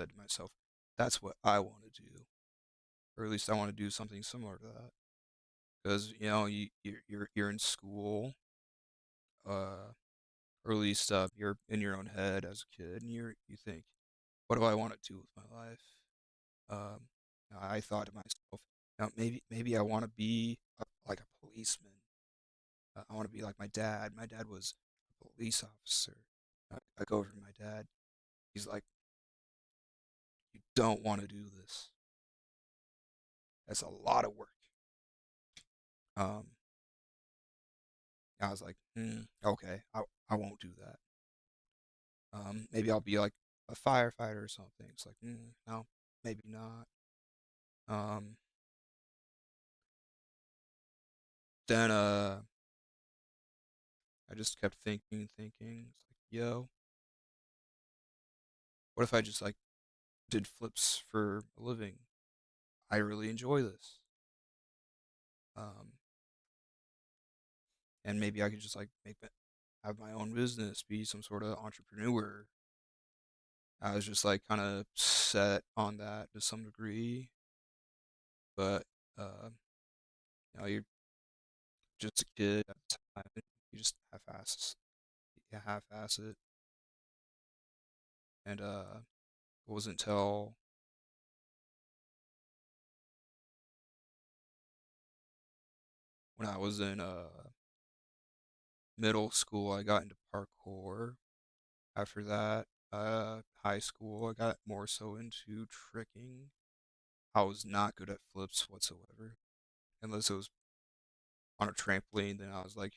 to myself, that's what I want to do, or at least I want to do something similar to that. Because you're in school, or at least you're in your own head as a kid, and you think, what do I want to do with my life? Um, I thought to myself, maybe I want to be like a policeman. I want to be like my dad. My dad was a police officer. I go over to my dad. He's like, you don't want to do this. That's a lot of work. Um, I was like, okay, I won't do that. Maybe I'll be like a firefighter or something. It's like, no, maybe not. Um, then I just kept thinking and thinking. It's like, yo, what if I just like did flips for a living? I really enjoy this. Um, and maybe I could just like have my own business, be some sort of entrepreneur. I was just like kind of set on that to some degree, but uh, you're just a kid at the time. You just half-ass it, and it wasn't until when I was in middle school I got into parkour. After that, high school I got more so into tricking. I was not good at flips whatsoever, unless it was on a trampoline. Then I was like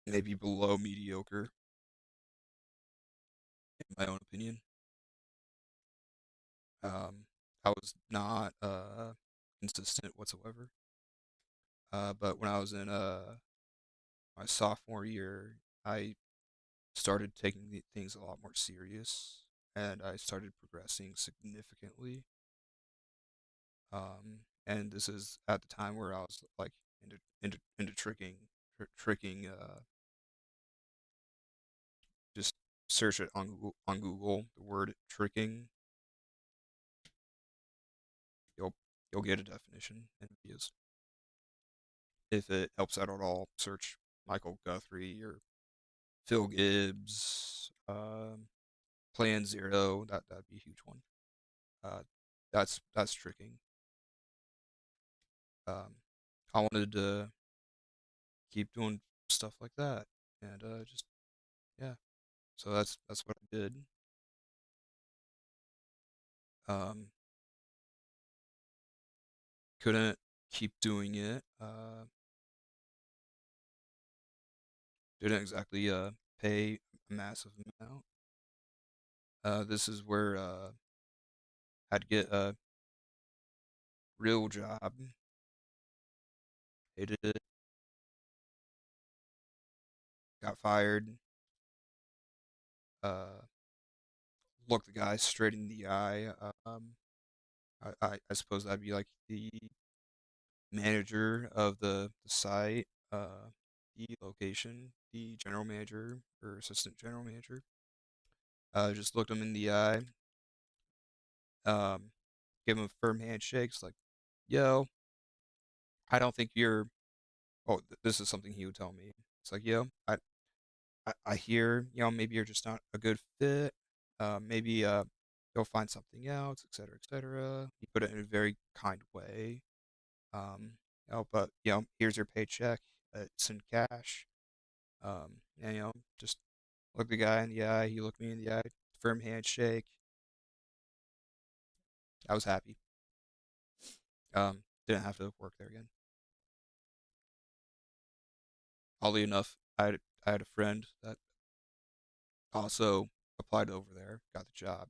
maybe below mediocre in my own opinion. I was not consistent whatsoever. But when I was in my sophomore year, I started taking things a lot more serious, and I started progressing significantly. And this is at the time where I was like into tricking, tricking. Just search it on Google, the word tricking. You'll you'll get a definition and videos. If it helps out at all, search Michael Guthrie or Phil Gibbs. Plan zero, that'd be a huge one. Uh, that's tricking. Um, I wanted to keep doing stuff like that, and just yeah. So that's what I did. Um, couldn't keep doing it. Didn't exactly pay a massive amount. This is where had to get a real job. Hated it. Got fired. Uh, looked the guy straight in the eye. I suppose that'd be like the manager of the site, the location, the general manager or assistant general manager. Just looked him in the eye. Um, gave him a firm handshake. It's like, yo, I don't think you're. Oh, this is something he would tell me. It's like, yo, I hear, maybe you're just not a good fit. Maybe you'll find something else, et cetera, et cetera. He put it in a very kind way. But here's your paycheck. It's in cash. And just look the guy in the eye. He looked me in the eye. Firm handshake. I was happy. Didn't have to work there again. Oddly enough, I had a friend that also applied over there, got the job.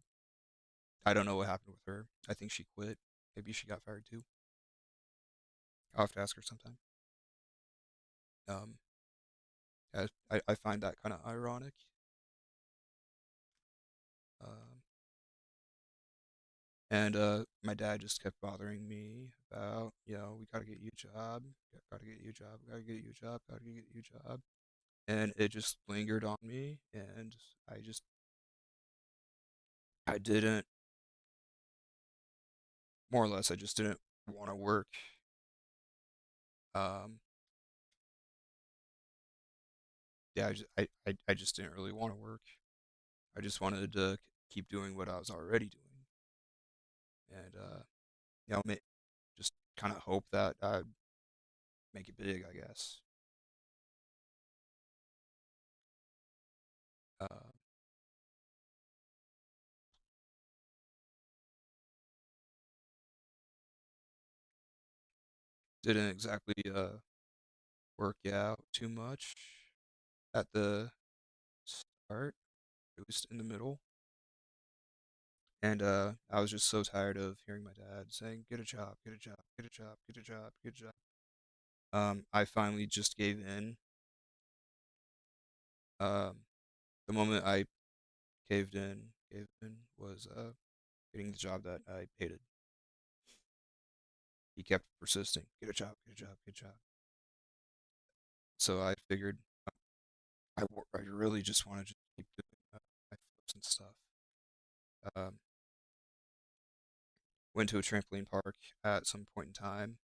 I don't know what happened with her. I think she quit. Maybe she got fired too. I'll have to ask her sometime. Um, I find that kind of ironic. Um, and my dad just kept bothering me about, we gotta get you a job, gotta get you a job, gotta get you a job, gotta get you a job, and it just lingered on me, and I didn't, more or less, I just didn't want to work. Um, yeah, I just didn't really want to work. I just wanted to keep doing what I was already doing, and just kind of hope that I'd make it big, I guess. Uh, didn't exactly work out too much at the start, at least in the middle. And I was just so tired of hearing my dad saying, "Get a job, get a job, get a job, get a job, get a job." I finally just gave in. Um, the moment I gave in was getting the job that I hated. He kept persisting, "Get a job, get a job, get a job." So I figured I really just want to just keep doing my flips and stuff. Um, went to a trampoline park at some point in time.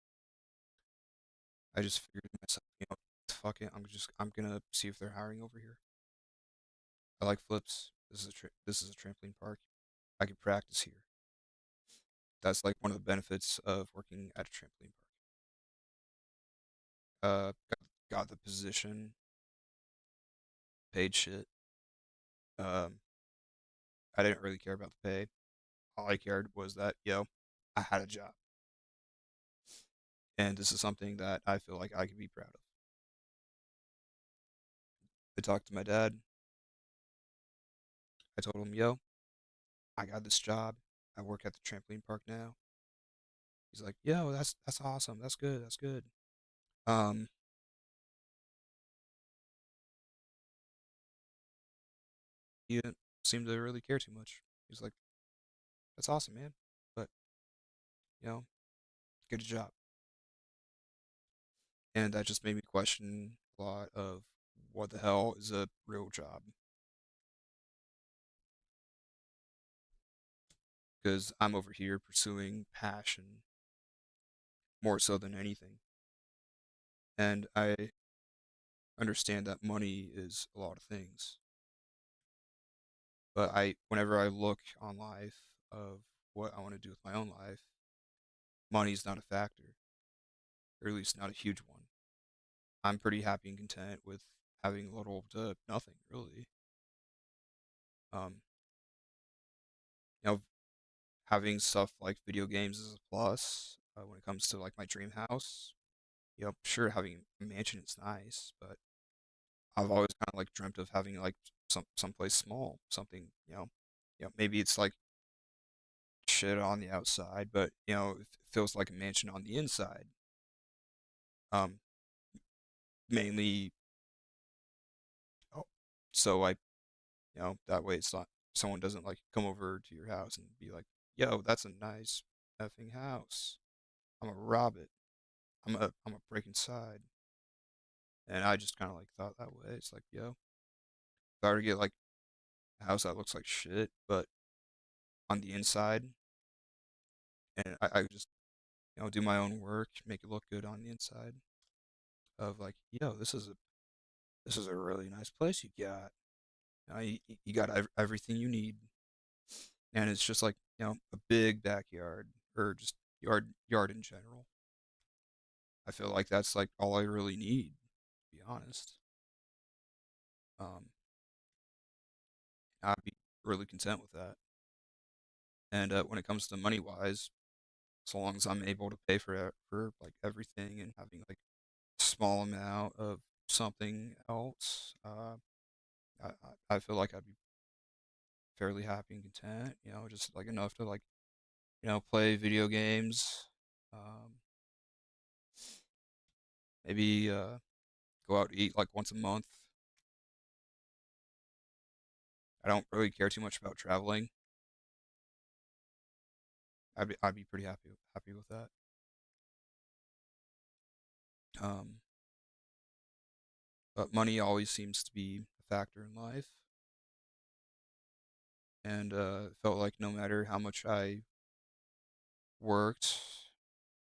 I just figured to myself, fuck it, I'm gonna see if they're hiring over here. I like flips. This is a trampoline park. I can practice here. That's like one of the benefits of working at a trampoline park. Got the position, paid shit. Um, I didn't really care about the pay. All I cared was that, I had a job. And this is something that I feel like I could be proud of. I talked to my dad. I told him, I got this job. I work at the trampoline park now. He's like, that's awesome. That's good. That's good. Um, he didn't seem to really care too much. He's like, that's awesome, man. But, you know, get a job. And that just made me question a lot of what the hell is a real job? Because I'm over here pursuing passion more so than anything. And I understand that money is a lot of things. But whenever I look on life of what I want to do with my own life, money's not a factor, or at least not a huge one. I'm pretty happy and content with having little to nothing, really. Um, you know, having stuff like video games is a plus when it comes to like my dream house. Sure, having a mansion is nice, but I've always kind of like dreamt of having like someplace small, something, maybe it's like shit on the outside, but it feels like a mansion on the inside. Um, Mainly, oh, so that way it's not someone doesn't like come over to your house and be like, "Yo, that's a nice effing house. I'm gonna rob it. I'm gonna break inside." And I just kind of like thought that way. It's like, yo, if I were to get like a house that looks like shit, but on the inside, and I just do my own work, make it look good on the inside. Of like, yo, this is a really nice place you got. You got everything you need, and it's just like a big backyard or just yard in general. I feel like that's like all I really need, to be honest. Um, I'd be really content with that. And when it comes to money wise, so long as I'm able to pay for like everything and having like a small amount of something else, I feel like I'd be fairly happy and content. Just like enough to like play video games, um, maybe go out to eat like once a month. I don't really care too much about traveling. I'd be pretty happy with that. Um, but money always seems to be a factor in life, and felt like no matter how much I worked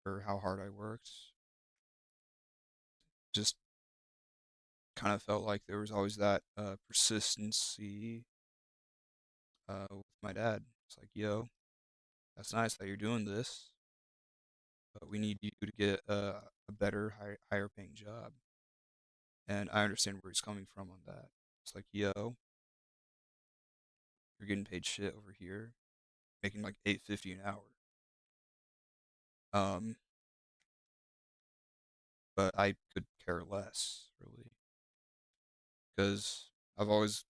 or how hard I worked, just kind of felt like there was always that persistency with my dad. It's like, yo, that's nice that you're doing this, but we need you to get a better, higher paying job. And I understand where he's coming from on that. It's like, yo, you're getting paid shit over here, making like 8.50 an hour. Um, but I could care less, really, because I've always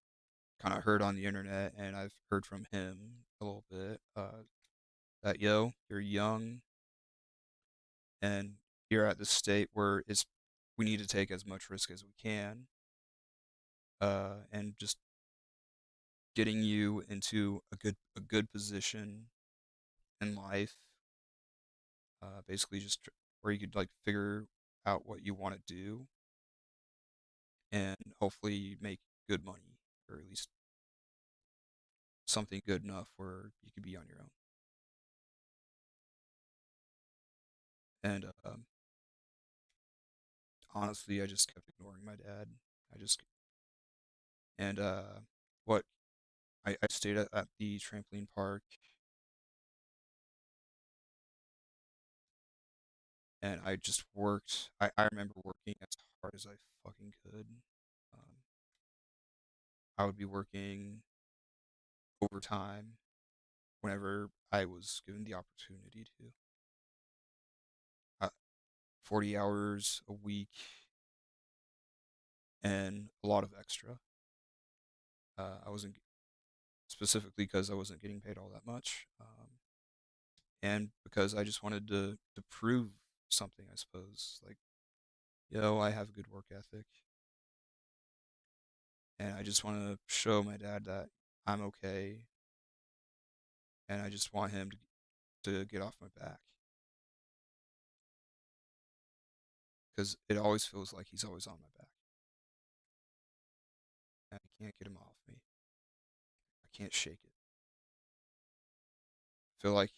kind of heard on the internet, and I've heard from him a little bit, that yo, you're young, and you're at the state where we need to take as much risk as we can, and just getting you into a good position in life, basically just where you could like figure out what you want to do, and hopefully make good money, or at least something good enough where you could be on your own. And honestly, I just kept ignoring my dad. I just and what I stayed at the trampoline park, and I just worked. I remember working as hard as I fucking could. Um, I would be working overtime whenever I was given the opportunity to. 40 hours a week and a lot of extra. I wasn't specifically because I wasn't getting paid all that much, and because I just wanted to prove something, I suppose. Like, I have a good work ethic, and I just want to show my dad that I'm okay, and I just want him to get off my back, because it always feels like he's always on my back, and I can't get him off me. I can't shake it. I feel like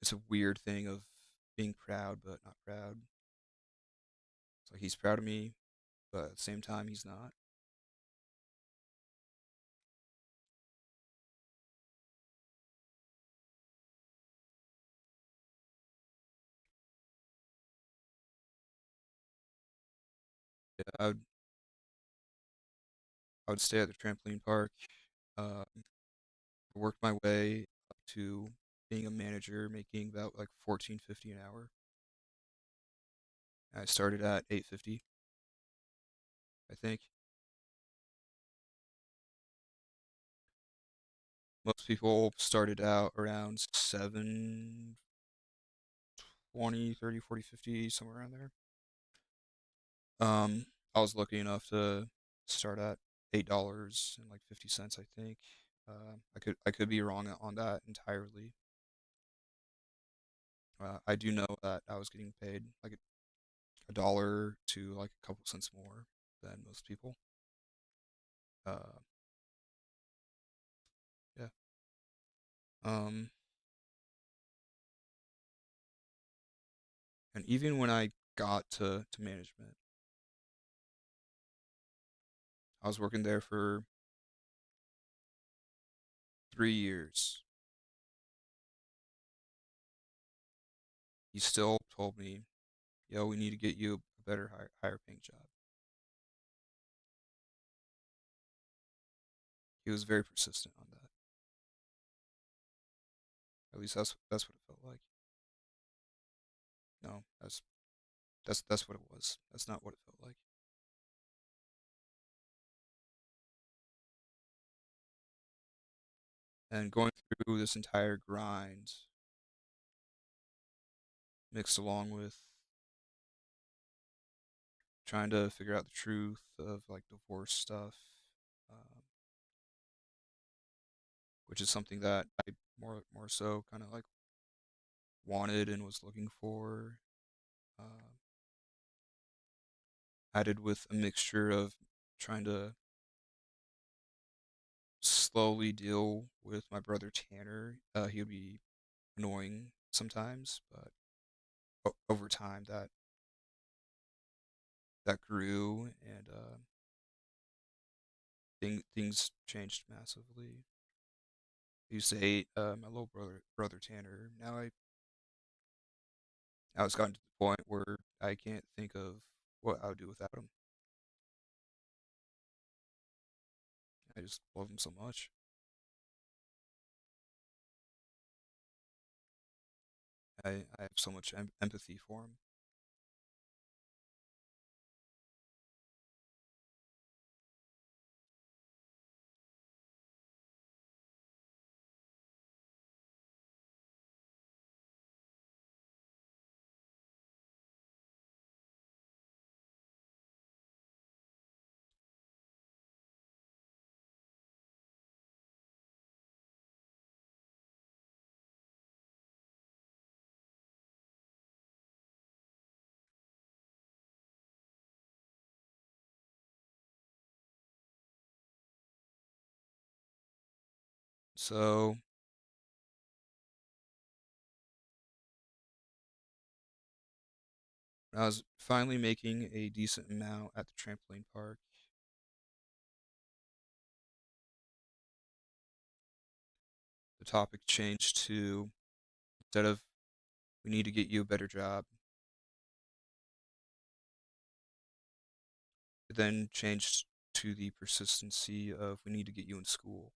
it's a weird thing of being proud but not proud. It's like he's proud of me, but at the same time he's not. I would I would stay at the trampoline park. Uh, worked my way up to being a manager, making about like 14.50 an hour. I started at 8.50, I think. Most people started out around 7.20, 30, 40, 50, somewhere around there. I was lucky enough to start at $8.50, I think. I could be wrong on that entirely. I do know that I was getting paid like a dollar to like a couple cents more than most people. Uh, yeah. Um, and even when I got to management, I was working there for 3 years. He still told me, "Yo, we need to get you a better, higher paying job." He was very persistent on that. At least that's what it felt like. No, that's what it was. That's not what it felt like. And going through this entire grind, mixed along with trying to figure out the truth of like divorce stuff, um, which is something that I more so kind of like wanted and was looking for. Uh, Added with a mixture of trying to slowly deal with my brother Tanner. He would be annoying sometimes, but over time that grew and things changed massively. I used to hate my little brother Tanner. Now it's gotten to the point where I can't think of what I would do without him. I just love him so much. I have so much empathy for him. So when I was finally making a decent amount at the trampoline park, the topic changed to, instead of we need to get you a better job, it then changed to the persistency of we need to get you in school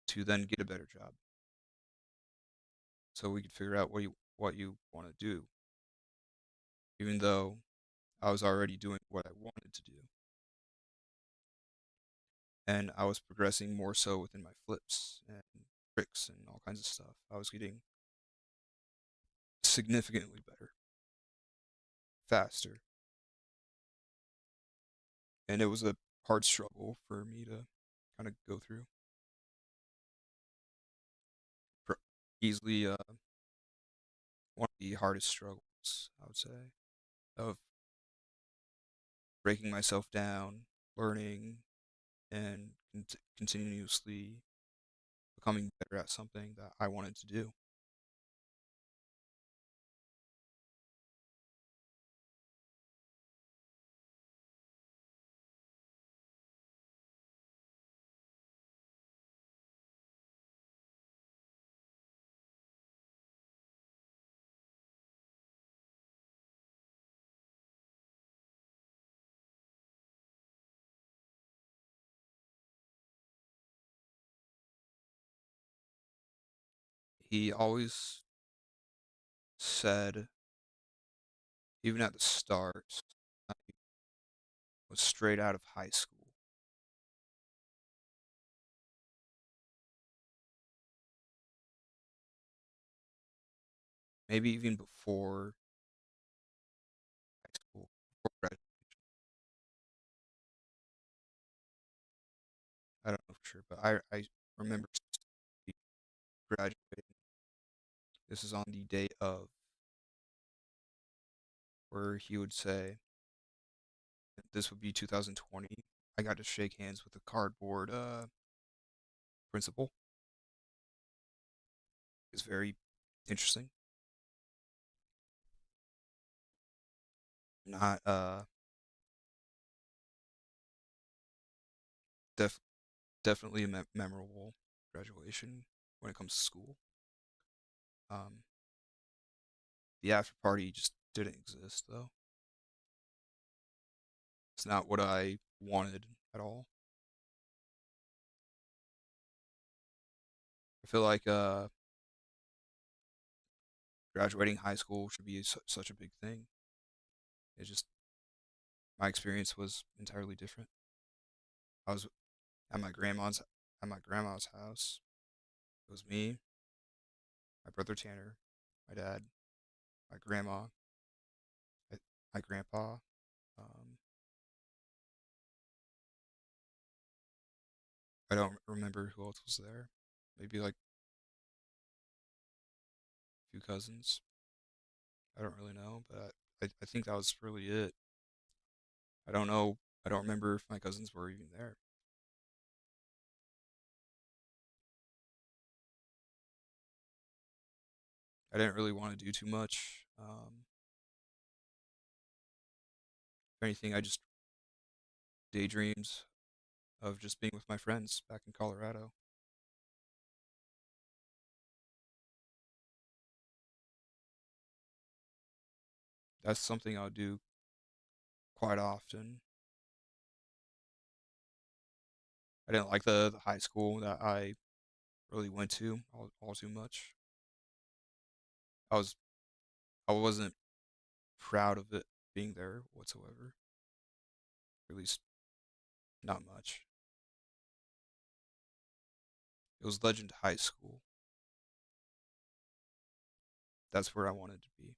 to then get a better job. So we could figure out what you want to do, even though I was already doing what I wanted to do, and I was progressing more so within my flips and tricks and all kinds of stuff. I was getting significantly better, faster, and it was a hard struggle for me to kind of go through. Easily, one of the hardest struggles, I would say, of breaking myself down, learning, and continuously becoming better at something that I wanted to do. he always said, even at the start, I was straight out of high school. Maybe even before high school, before I don't know for sure, but I remember graduating. This is on the day of, where he would say, this would be 2020. I got to shake hands with a cardboard principal. It's very interesting. Not def definitely a memorable graduation when it comes to school. Um, the after party just didn't exist though. It's not what I wanted at all. I feel like graduating high school should be such a big thing. It just My experience was entirely different. I was at my grandma's house. It was me, my brother Tanner, my dad, my grandma, my, my grandpa. Um, I don't remember who else was there. Maybe like a few cousins. I don't really know, but I think that was really it. I don't know. I don't remember if my cousins were even there. I didn't really want to do too much. If anything, I just daydreamed of just being with my friends back in Colorado. That's something I would do quite often. I didn't like the high school that I really went to all too much. I was I wasn't proud of it being there whatsoever. At least not much. It was Legend High School. That's where I wanted to be.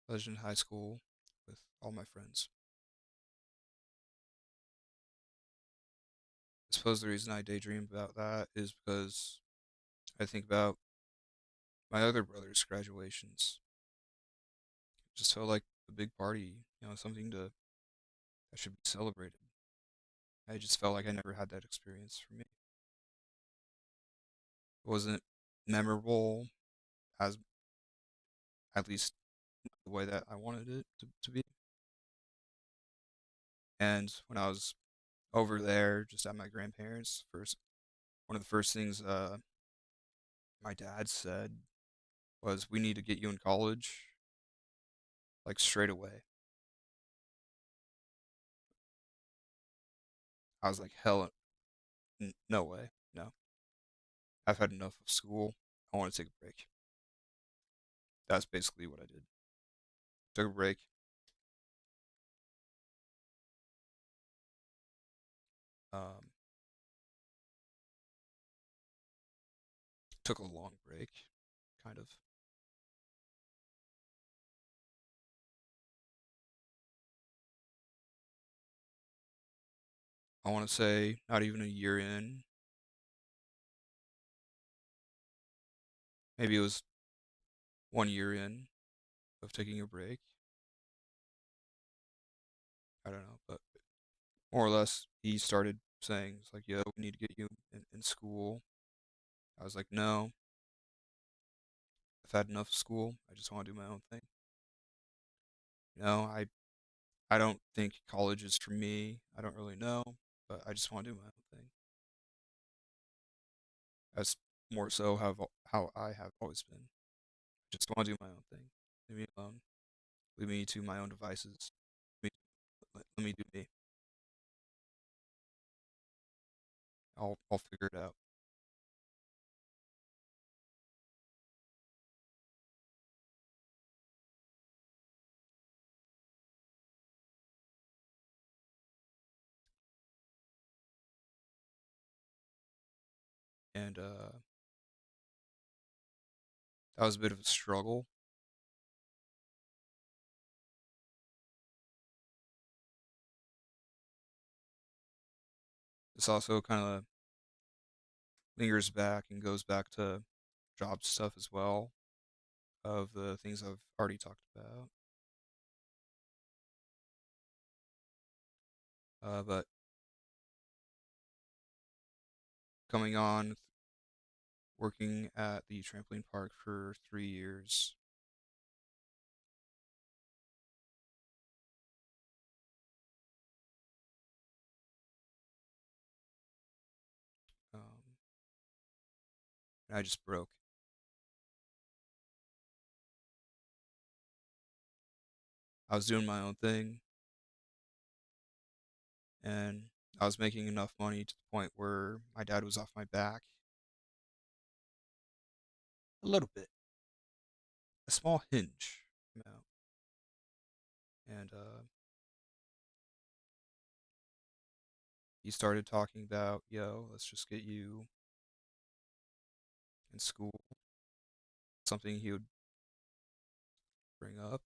Legend High School with all my friends. I suppose the reason I daydream about that is because I think about my other brother's graduations. It just felt like a big party, something that should be celebrated. I just felt like I never had that experience for me. It wasn't memorable as at least the way that I wanted it to be. And when I was over there, just at my grandparents, one of the first things my dad said was, "We need to get you in college, like straight away." I was like, "Hell, no way, no. I've had enough of school. I want to take a break." That's basically what I did. Took a break. Um, took a long break, kind of. I want to say not even a year in. Maybe it was 1 year in of taking a break. I don't know, but more or less, he started saying, "It's like, yeah, we need to get you in school." I was like, "No, I've had enough of school. I just want to do my own thing." I don't think college is for me. I don't really know, but I just want to do my own thing. That's more so how I have always been. Just want to do my own thing. Leave me alone. leave me to my own devices. Let me do me. I'll figure it out. And that was a bit of a struggle. This also kind of lingers back and goes back to job stuff as well, of the things I've already talked about. But coming on, working at the trampoline park for 3 years, um, and I just broke. I was doing my own thing, and I was making enough money to the point where my dad was off my back a little bit, a small hinge amount. And he started talking about, yo, let's just get you in school, something he would bring up.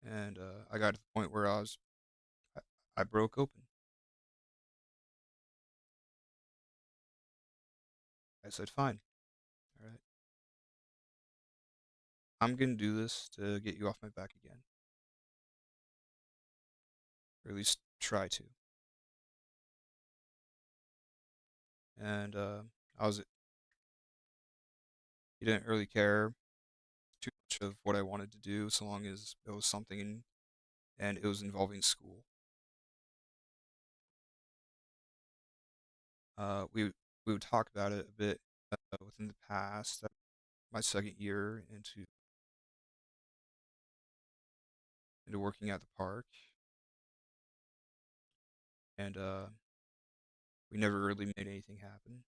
And I got to the point where I, I broke open. I said, fine, all right, I'm going to do this to get you off my back again, or at least try to. And I was, he didn't really care too much of what I wanted to do, so long as it was something and it was involving school. We would talk about it a bit within the past. My second year into working at the park, and we never really made anything happen.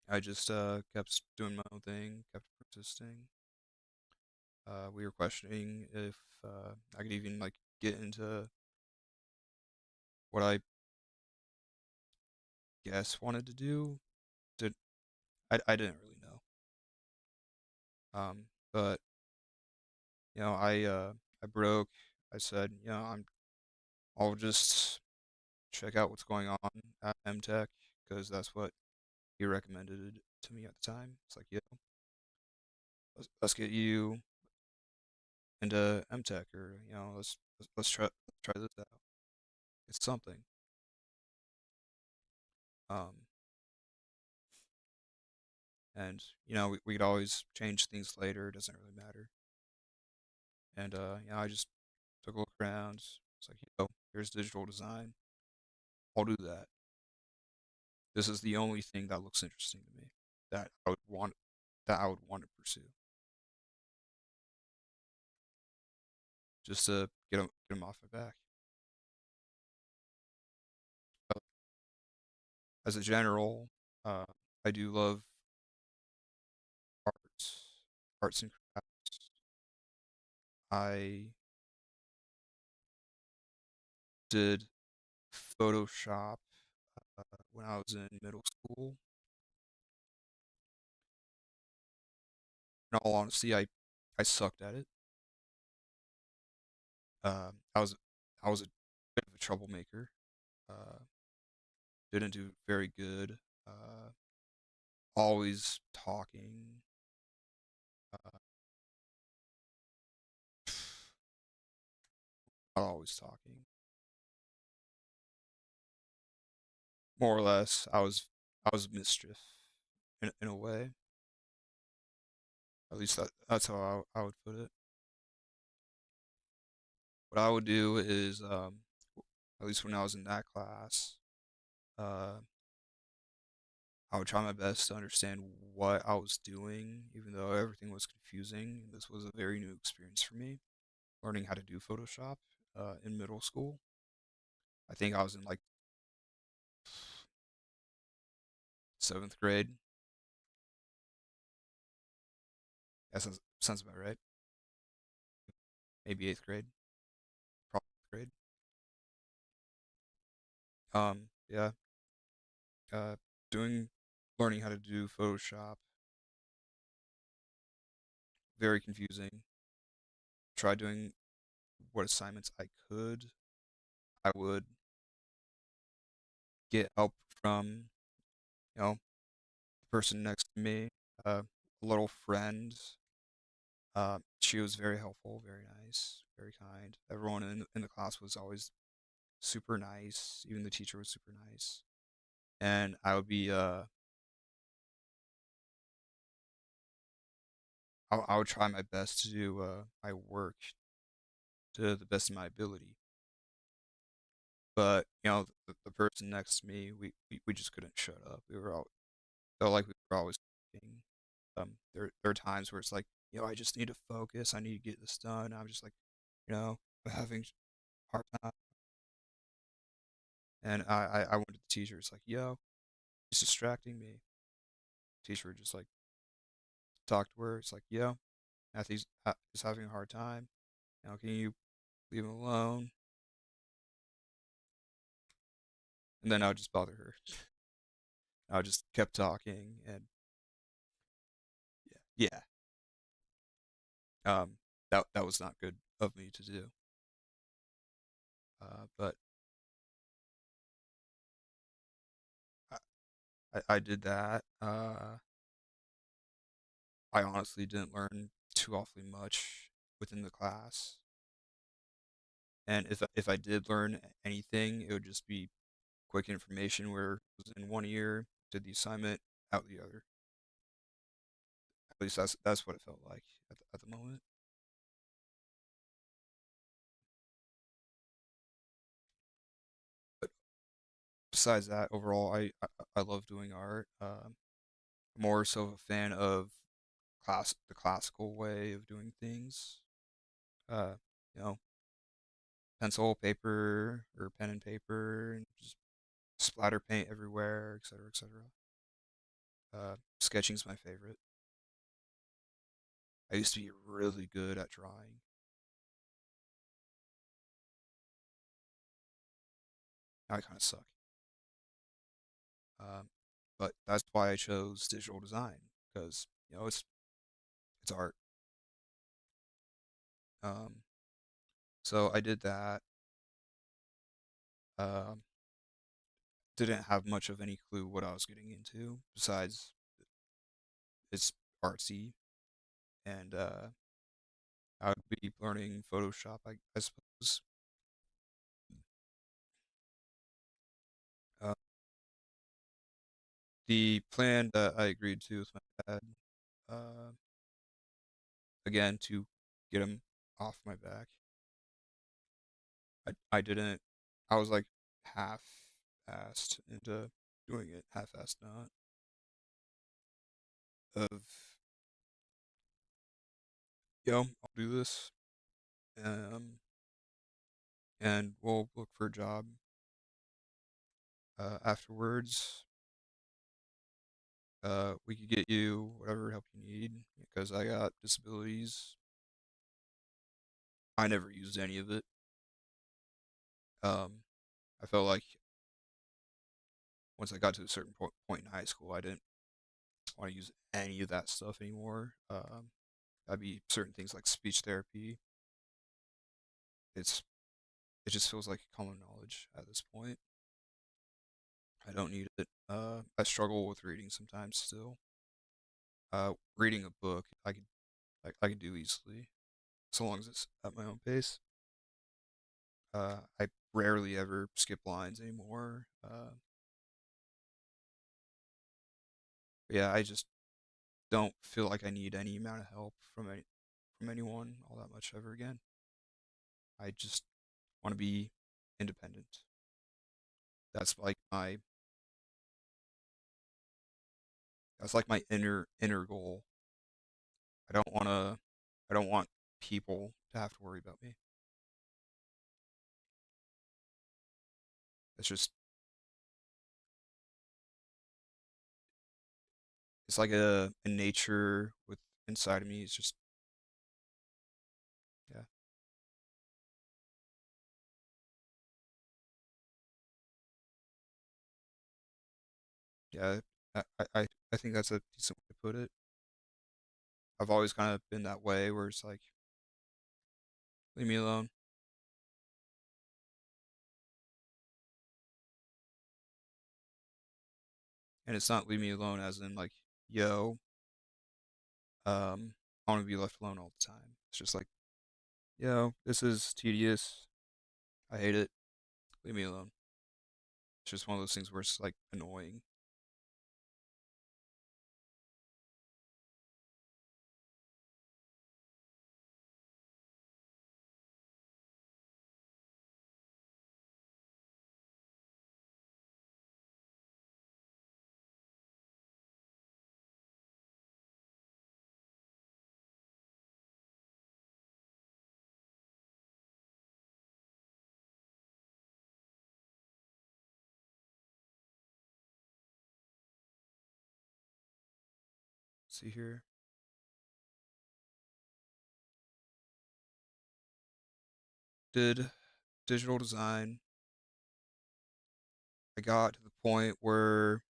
I just kept doing my own thing, kept persisting. We were questioning if I could even like get into what I guess wanted to do. Did I didn't really know. But I broke. I said, I'll just check out what's going on at MTech because that's what he recommended it to me at the time. It's like, let's get you into MTech, or let's try this out. It's something. Um, and we could always change things later. It doesn't really matter. And I just took a look around. It's like, here's digital design. I'll do that. This is the only thing that looks interesting to me that I would want that I would want to pursue, just to get him off my back. But as a general, uh, I do love arts, arts and crafts. I did Photoshop when I was in middle school. In all honesty, I sucked at it. Uh, I was I was a bit of a troublemaker. Uh, didn't do very good. Uh, always talking. Uh, not always talking. More or less, I was mischief in a way. At least that's how I would put it. What I would do is, at least when I was in that class, uh, I would try my best to understand what I was doing, even though everything was confusing. This was a very new experience for me, learning how to do Photoshop in middle school. I think I was in like seventh grade. That sounds about right. Maybe eighth grade, probably eighth grade. Yeah, uh, doing, learning how to do Photoshop, very confusing. Tried doing what assignments I could. I would get help from, the person next to me, a little friend. She was very helpful, very nice, very kind. Everyone in the class was always super nice. Even the teacher was super nice. And I would try my best to do my work to the best of my ability. But the person next to me, we just couldn't shut up. We were all felt like we were always talking. There are times where it's like, I just need to focus. I need to get this done. I'm just like, I'm having a hard time. And I went to the teacher. It's like, yo, he's distracting me. Teacher would just like talk to her. It's like, yo, Matthew's is having a hard time. Can you leave him alone? And then I would just bother her. I just kept talking, and yeah, that was not good of me to do. But I, I did that. I honestly didn't learn too awfully much within the class, and if I did learn anything, it would just be quick information where it was in one ear, did the assignment, out the other. At least that's what it felt like at the moment. But besides that, overall, I love doing art. More so a fan of the classical way of doing things. Uh, you know, pencil, paper, or pen and paper, and just splatter paint everywhere, etc., etc. Sketching's my favorite. I used to be really good at drawing. Now I kind of suck. Um, but that's why I chose digital design because it's art. Um, so I did that. Um, didn't have much of any clue what I was getting into besides it's artsy, and I would be learning Photoshop, I suppose. Uh, the plan that I agreed to with my dad, uh, again to get him off my back. I didn't. I was like half-assed into doing it, half-assed not of I'll do this, um, and we'll look for a job afterwards. We could get you whatever help you need because I got disabilities. I never used any of it. Um, I felt like once I got to a certain point in high school, I didn't want to use any of that stuff anymore. That'd be certain things like speech therapy. It's it just feels like common knowledge at this point. I don't need it. I struggle with reading sometimes still. Reading a book, I could do easily, so long as it's at my own pace. I rarely ever skip lines anymore. Yeah, I just don't feel like I need any amount of help from anyone all that much ever again. I just want to be independent. That's like my That's like my inner goal. I don't want to. I don't want people to have to worry about me. It's just it's like a nature with inside of me. It's just yeah, yeah. I think that's a decent way to put it. I've always kind of been that way where it's like leave me alone, and it's not leave me alone as in like yo, I want to be left alone all the time. It's just like yo, this is tedious. I hate it. Leave me alone. It's just one of those things where it's like annoying. See here, did digital design. I got to the point where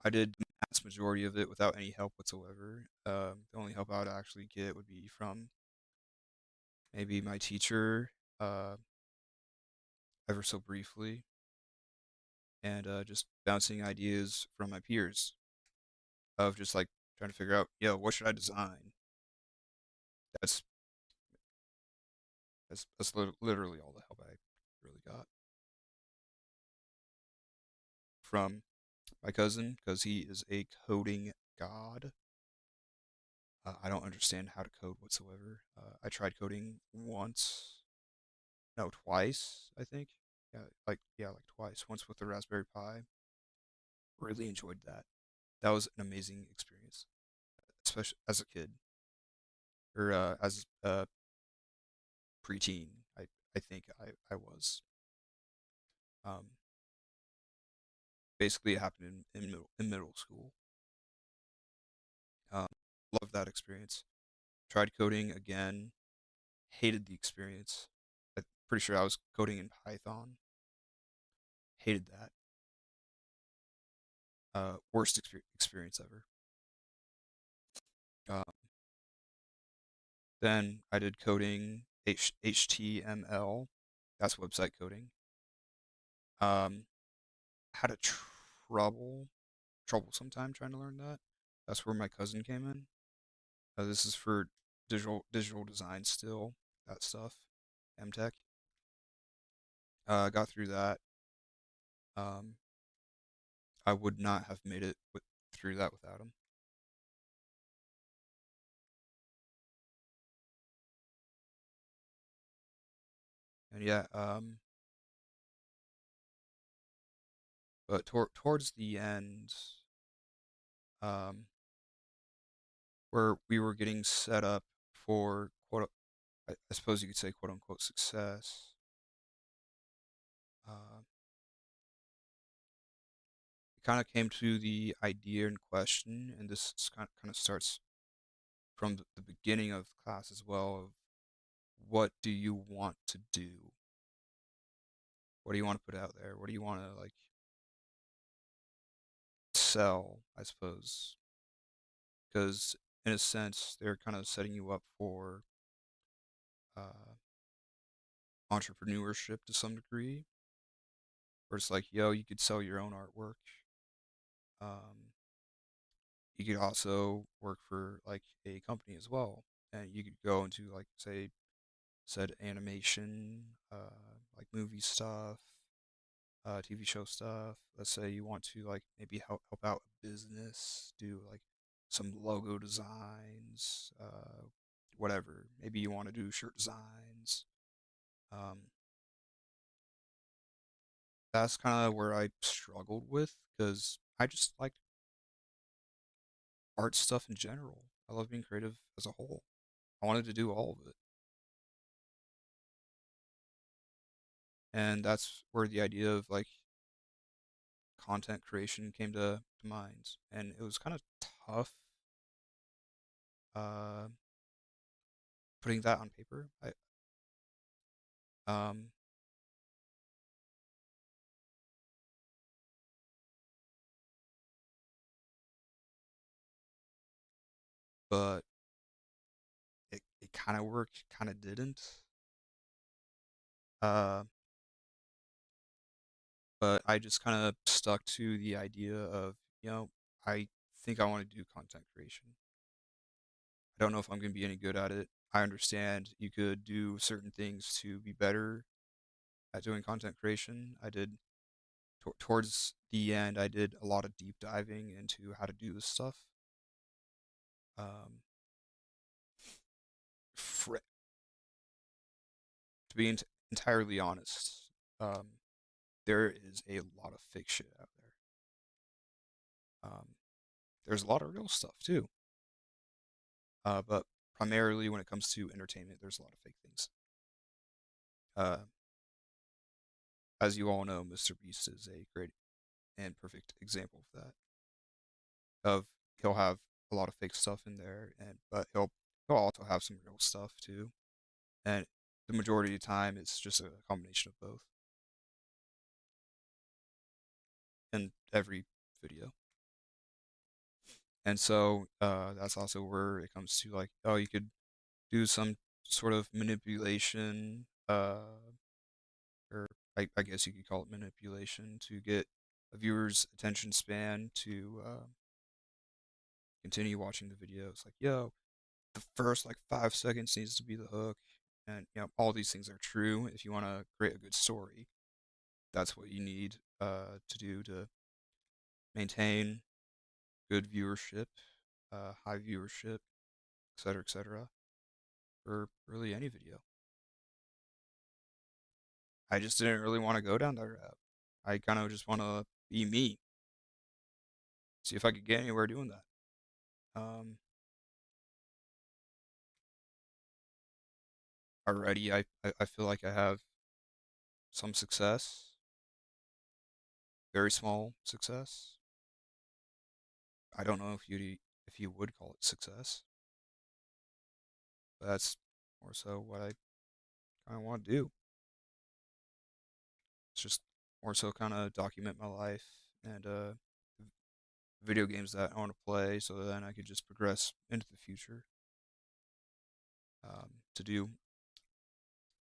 I did the vast majority of it without any help whatsoever. The only help I would actually get would be from maybe my teacher, uh, ever so briefly, and just bouncing ideas from my peers of just like trying to figure out, yo, what should I design? That's that's literally all the help I really got from my cousin because he is a coding god. I don't understand how to code whatsoever. I tried coding once, no, twice, I think. Yeah, like twice. Once with the Raspberry Pi. Really enjoyed that. That was an amazing experience, especially as a kid or as a preteen. I think I was. Um, Basically, it happened in middle school. Um, Loved that experience. Tried coding again. Hated the experience. I'm pretty sure I was coding in Python. Hated that. Worst experience ever. Um, then I did coding HTML. That's website coding. Um, had a troublesome time trying to learn that. That's where my cousin came in. This is for digital design still, that stuff, MTech. Got through that. Um, I would not have made it through that without him. And yeah, but towards the end, um, where we were getting set up for I suppose you could say quote unquote success. Uh, it kind of came to the idea in question, and this kind of starts from the beginning of class as well. Of what do you want to do? What do you want to put out there? What do you want to like sell? I suppose because in a sense they're kind of setting you up for uh, entrepreneurship to some degree, where it's like, yo, you could sell your own artwork. Um, you could also work for like a company as well, and you could go into like say said animation, like movie stuff, TV show stuff. Let's say you want to like maybe help out a business, do like some logo designs, whatever. Maybe you want to do shirt designs. Um, that's kind of where I struggled with because I just like art stuff in general. I love being creative as a whole. I wanted to do all of it. And that's where the idea of like content creation came to mind. And it was kind of tough uh, putting that on paper. Um, but it kind of worked, kind of didn't. Uh, but I just kind of stuck to the idea of, I think I want to do content creation. I don't know if I'm going to be any good at it. I understand you could do certain things to be better at doing content creation. I did towards the end, I did a lot of deep diving into how to do this stuff. Um, fr- to be entirely honest, um, there is a lot of fake shit out there. There's a lot of real stuff too, but primarily when it comes to entertainment, there's a lot of fake things. Uh, as you all know, Mr. Beast is a great and perfect example of that. Of he'll have a lot of fake stuff in there, and but he'll also have some real stuff too. And the majority of the time, it's just a combination of both in every video. And so that's also where it comes to like, oh, you could do some sort of manipulation, or I guess you could call it manipulation to get a viewer's attention span to continue watching the video. It's like, yo, the first like 5 seconds needs to be the hook, and all these things are true. If you want to create a good story, that's what you need to do to maintain good viewership, high viewership, etc., for really any video. I just didn't really want to go down that route. I kind of just want to be me, see if I could get anywhere doing that. Um, Already, I feel like I have some success, very small success. I don't know if you would call it success, but that's more so what I kind of want to do. It's just more so kind of document my life and video games that I want to play, so then I could just progress into the future to do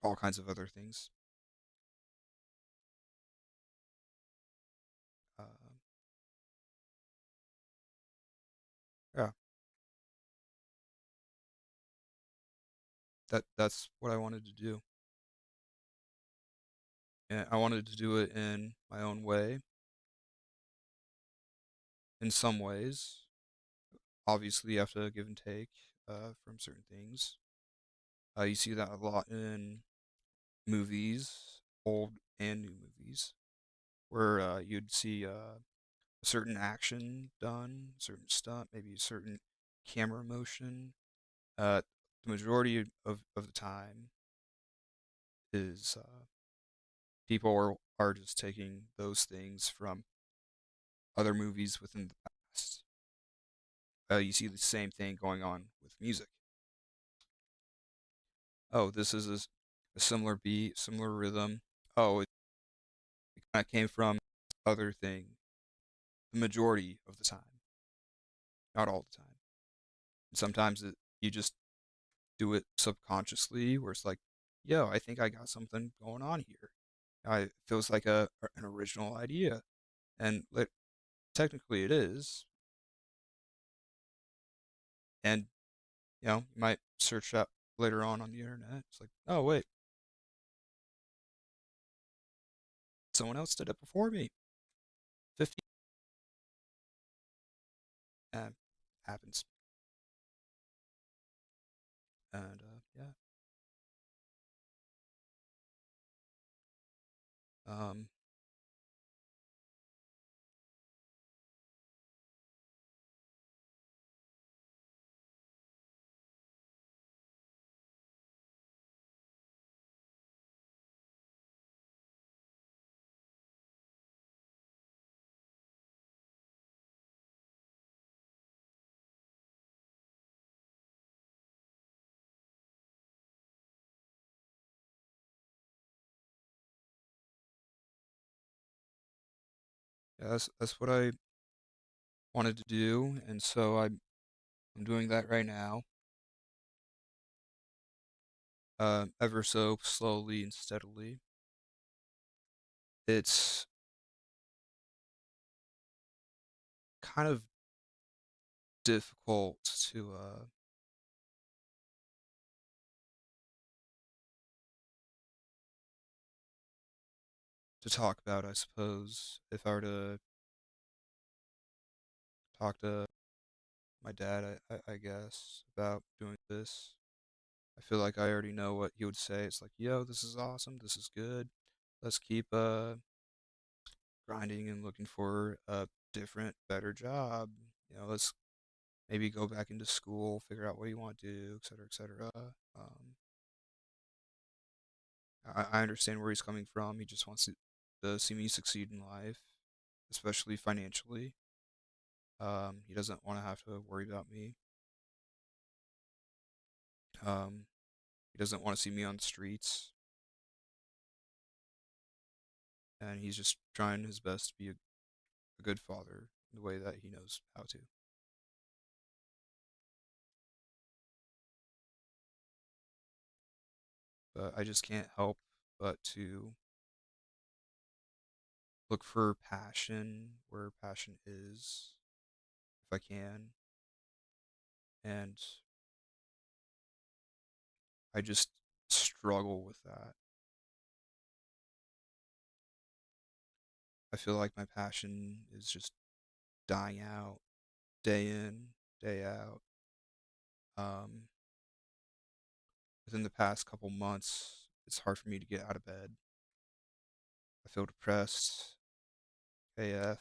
all kinds of other things. Uh, yeah, that's what I wanted to do, and I wanted to do it in my own way. In some ways, obviously, you have to give and take from certain things. You see that a lot in movies, old and new movies, where you'd see a certain action done, a certain stunt, maybe a certain camera motion. The majority of the time is people are just taking those things from other movies within the past. You see the same thing going on with music. Oh, this is a similar beat, similar rhythm. Oh, it kind of came from other thing. The majority of the time, not all the time. Sometimes you just do it subconsciously, where it's like, yo, I think I got something going on here. It feels like an original idea, and technically it is. And you might search up later on the internet. It's like, oh wait, someone else did it before me. 50 happens, and yeah. Um, Yeah, that's what I wanted to do, and so I'm doing that right now, ever so slowly and steadily. It's kind of difficult to talk about, I suppose, if I were to talk to my dad, I guess, about doing this. I feel like I already know what he would say. It's like, yo, this is awesome. This is good. Let's keep grinding and looking for a different, better job. Let's maybe go back into school, figure out what you want to do, et cetera, et cetera. I understand where he's coming from. He just wants to see me succeed in life, especially financially. He doesn't want to have to worry about me. Um, he doesn't want to see me on the streets, and he's just trying his best to be a good father in the way that he knows how to. But I just can't help but to look for passion where passion is, if I can. And I just struggle with that. I feel like my passion is just dying out day in, day out. Um, Within the past couple months, it's hard for me to get out of bed. I feel depressed, AF,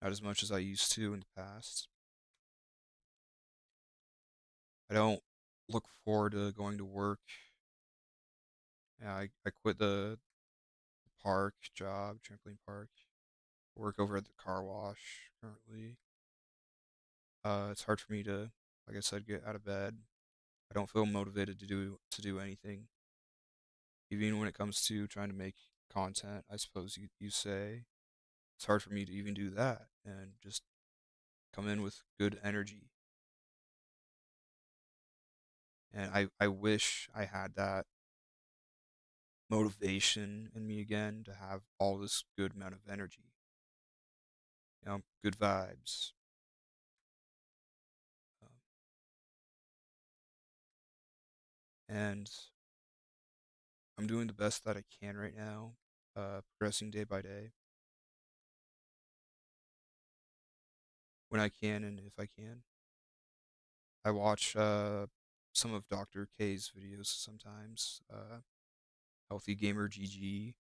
not as much as I used to in the past. I don't look forward to going to work. Yeah, I quit the park job, trampoline park. Work over at the car wash currently. It's hard for me to, like I said, get out of bed. I don't feel motivated to do anything, even when it comes to trying to make content. I suppose you say it's hard for me to even do that and just come in with good energy. And I wish I had that motivation in me again to have all this good amount of energy, good vibes. Um, and I'm doing the best that I can right now, progressing day by day when I can and if I can. I watch some of Dr. K's videos sometimes. Healthy Gamer GG.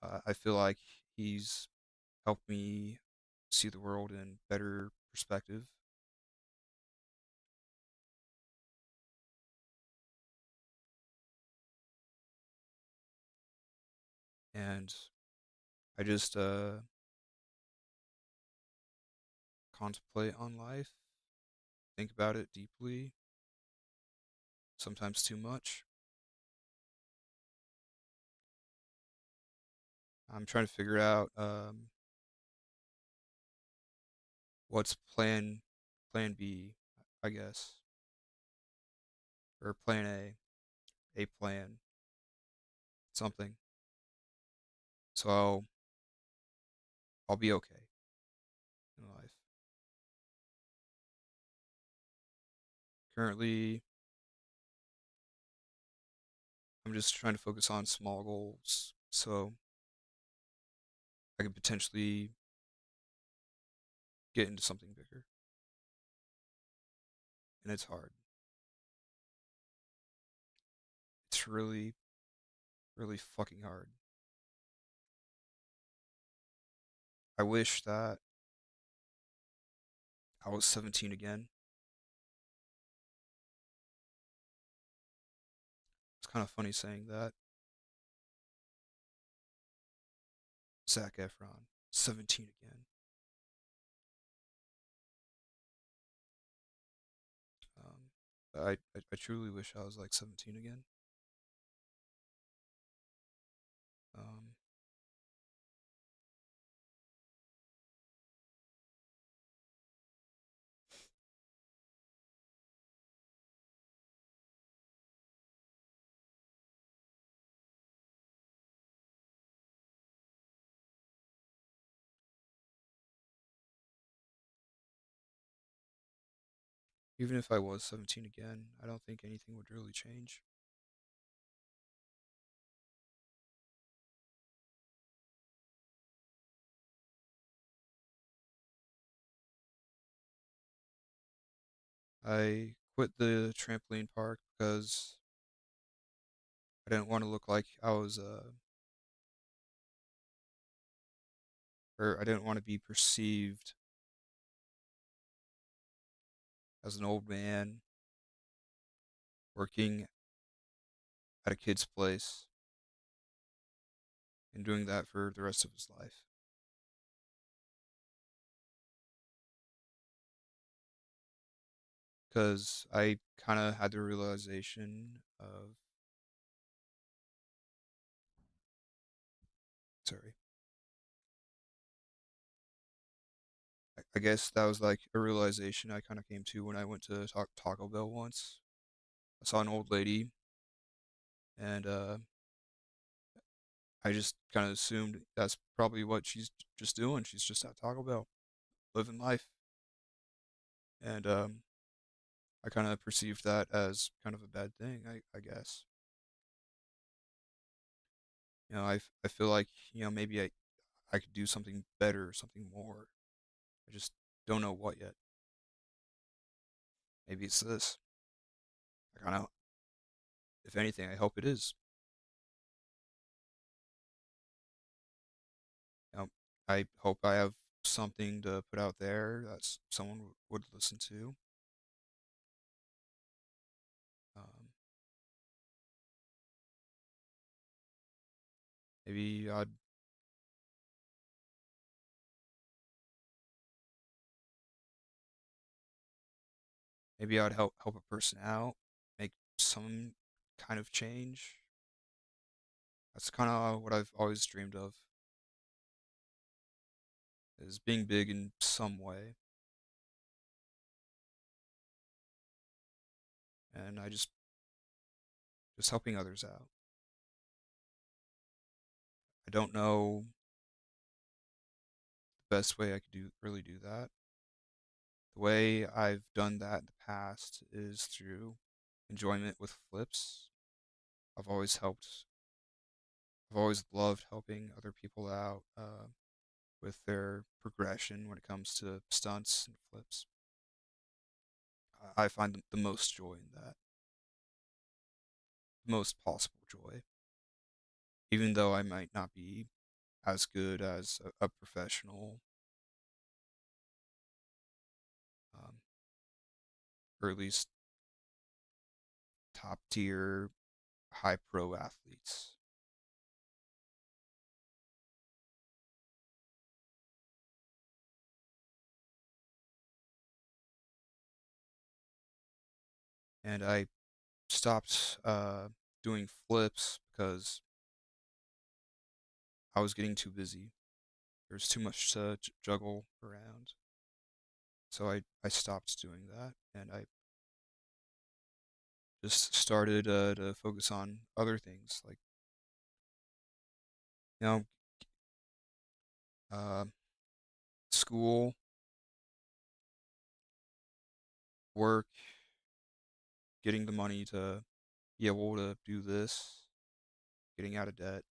I feel like he's helped me see the world in better perspective. And I just contemplate on life, think about it deeply, sometimes too much. I'm trying to figure out what's plan B, I guess, or plan A plan, something. So I'll be okay in life. Currently, I'm just trying to focus on small goals so I could potentially get into something bigger. And it's hard. It's really, really fucking hard. I wish that I was 17 again. It's kind of funny saying that. Zac Efron, 17 again. I truly wish I was like 17 again. Um, Even if I was 17 again, I don't think anything would really change. I quit the trampoline park because I didn't want to look like I was, or I didn't want to be perceived as an old man working at a kid's place and doing that for the rest of his life. Because I kind of had the realization of, sorry, I guess that was like a realization I kind of came to when I went to Taco Bell once. I saw an old lady, and I just kind of assumed that's probably what she's just doing. She's just at Taco Bell, living life, and I kind of perceived that as kind of a bad thing. I guess I feel like maybe I could do something better, something more. I just don't know what yet. Maybe it's this. I kind of, if anything, I hope it is. You know, I hope I have something to put out there that someone would listen to. Um, maybe I'd maybe I'd help a person out, make some kind of change. That's kind of what I've always dreamed of, is being big in some way. And I just helping others out. I don't know the best way I could really do that. The way I've done that in the past is through enjoyment with flips. I've always helped. I've always loved helping other people out with their progression when it comes to stunts and flips. I find the most joy in that, the most possible joy, even though I might not be as good as a professional, um, or at least top tier high pro athletes. And I stopped doing flips because I was getting too busy. There's too much to juggle around. So I stopped doing that, and I just started to focus on other things like you know uh, school, work, getting the money to be able to do this, getting out of debt,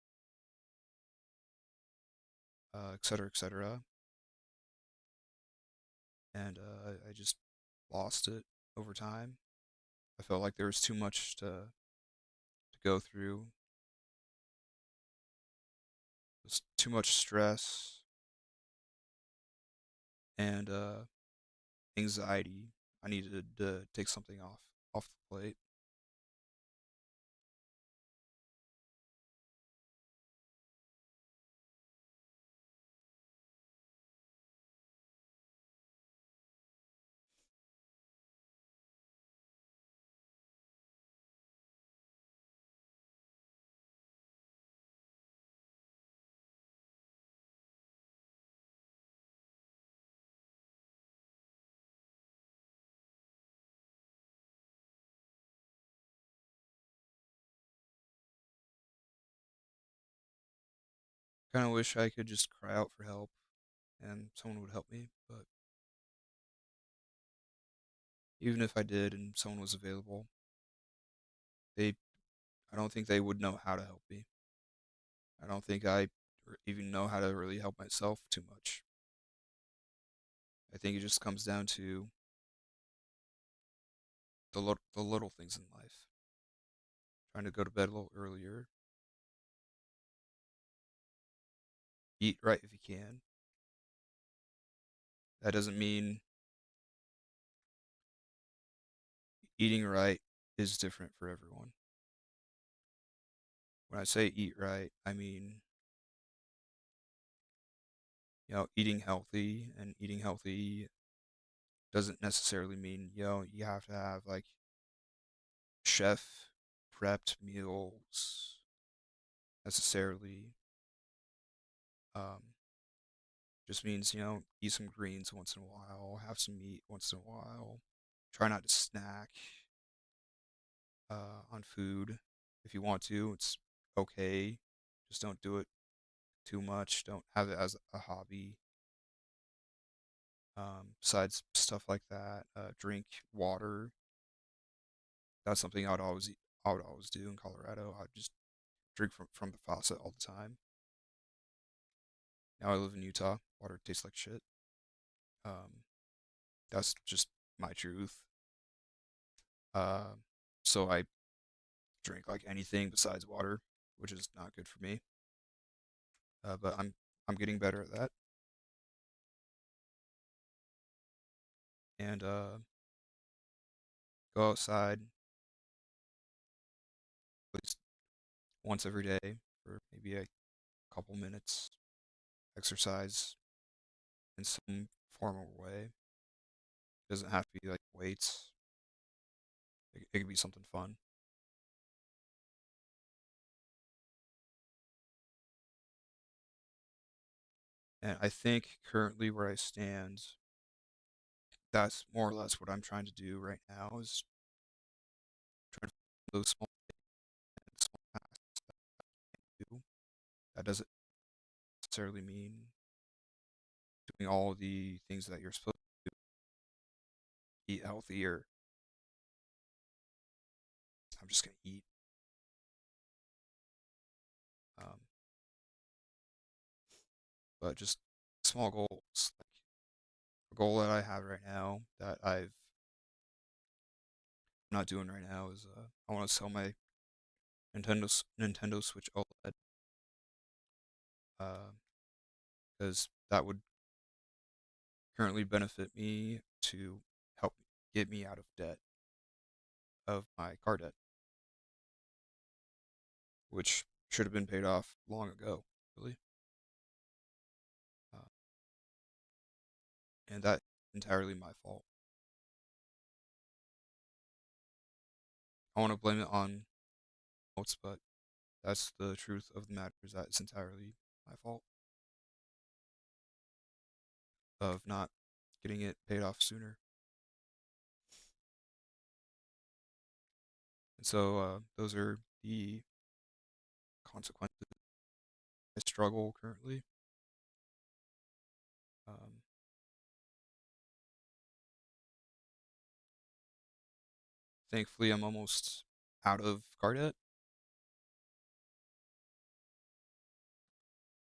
et cetera, et cetera. And I just lost it over time. I felt like there was too much to go through, just too much stress and anxiety. I needed to take something off the plate. Kind of wish I could just cry out for help and someone would help me, but even if I did and someone was available, they I don't think they would know how to help me. I don't think I even know how to really help myself too much. I think it just comes down to the little things in life. Trying to go to bed a little earlier, eat right if you can. That doesn't mean eating right is different for everyone. When I say eat right, I mean, eating healthy, and eating healthy doesn't necessarily mean, you have to have like chef prepped meals necessarily. Um, just means, eat some greens once in a while, have some meat once in a while. Try not to snack on food. If you want to, it's okay. Just don't do it too much. Don't have it as a hobby. Besides stuff like that, drink water. That's something I would always do in Colorado. I'd just drink from the faucet all the time. Now I live in Utah. Water tastes like shit. Um, that's just my truth. Uh, so I drink like anything besides water, which is not good for me. But I'm getting better at that. And go outside at least once every day for maybe a couple minutes. Exercise in some formal way. It doesn't have to be like weights. It could be something fun. And I think currently where I stand, that's more or less what I'm trying to do right now is trying to find those small tasks that I do. That doesn't necessarily mean doing all the things that you're supposed to eat healthy or I'm just gonna eat. Um, but just small goals. Like a goal that I have right now that I'm not doing right now is I want to sell my Nintendo Switch OLED because that would currently benefit me to help get me out of debt of my car debt, which should have been paid off long ago, really. Uh, and that's entirely my fault. I want to blame it on else, but that's the truth of the matter is that it's entirely my fault of not getting it paid off sooner. And so those are the consequences. I struggle currently. Um, Thankfully, I'm almost out of car debt.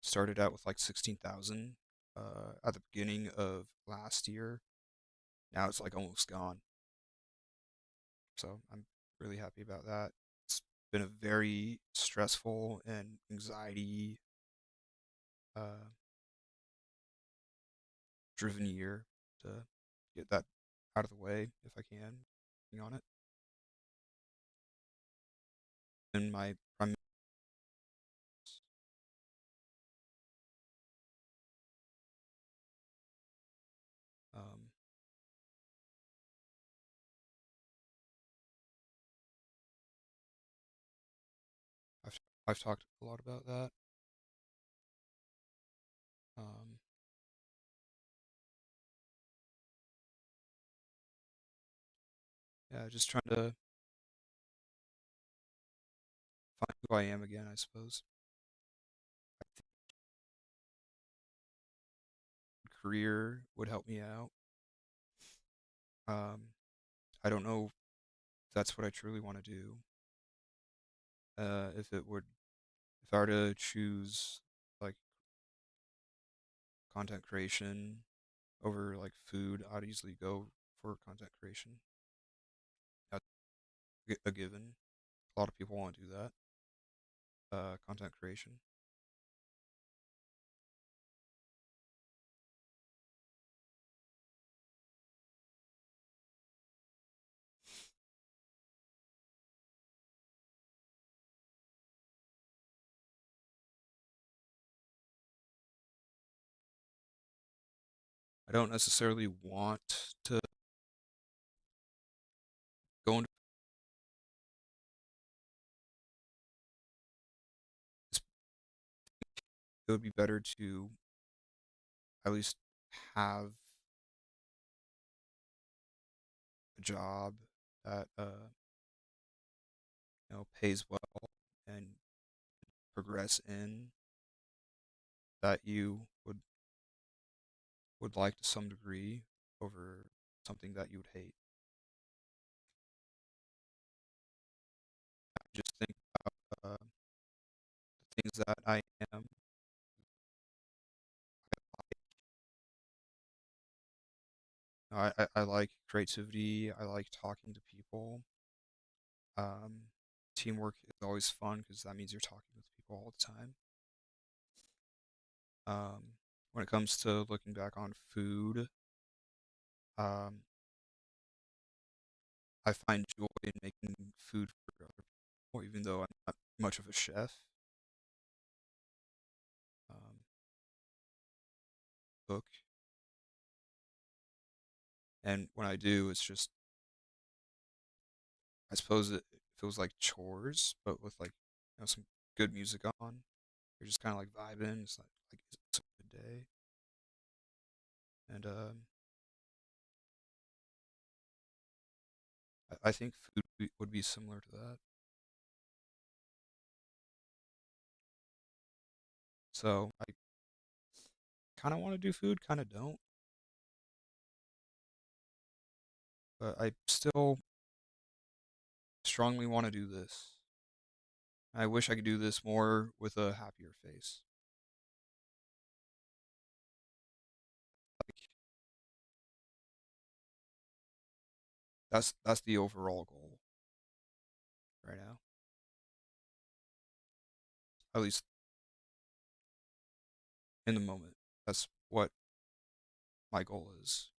Started out with like 16,000 at the beginning of last year. Now it's like almost gone. So I'm really happy about that. It's been a very stressful and anxiety uh, driven year to get that out of the way if I can. Working on it. And my prime um, I've I've talked a lot about that. Um, yeah, just trying to find who I am again, I suppose. I think career would help me out. Um, I don't know if that's what I truly want to do. If I were to choose like content creation over like food, I'd easily go for content creation. That's a given. A lot of people want to do that. Content creation. I don't necessarily want to go into this. It would be better to at least have a job that pays well and progress in that you would like to some degree over something that you would hate. I just think the things that I am. I like creativity. I like talking to people. Um, Teamwork is always fun because that means you're talking with people all the time. When it comes to looking back on food, um, I find joy in making food for other people, even though I'm not much of a chef. Um, Cook, and when I do, it's just I suppose it feels like chores, but with like some good music on. You're just kind of like vibing. It's like it's a good day, and I think food would be similar to that. So I kind of want to do food, kind of don't, but I still strongly want to do this. I wish I could do this more with a happier face. Like that's the overall goal right now. At least in the moment. That's what my goal is.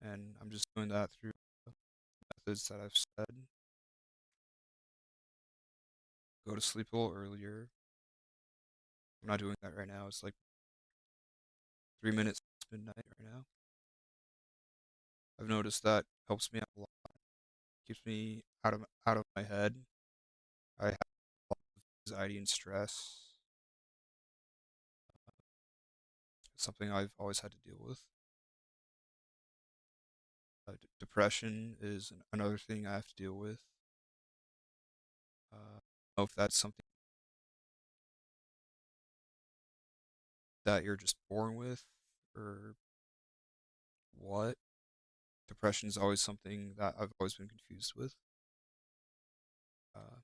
And I'm just doing that through the methods that I've said. Go to sleep a little earlier. I'm not doing that right now. It's like 3 minutes past midnight right now. I've noticed that helps me out a lot. Keeps me out of my head. I have a lot of anxiety and stress. It's something I've always had to deal with. Depression is another thing I have to deal with. I don't know if that's something that you're just born with or what. Depression is always something that I've always been confused with. Uh,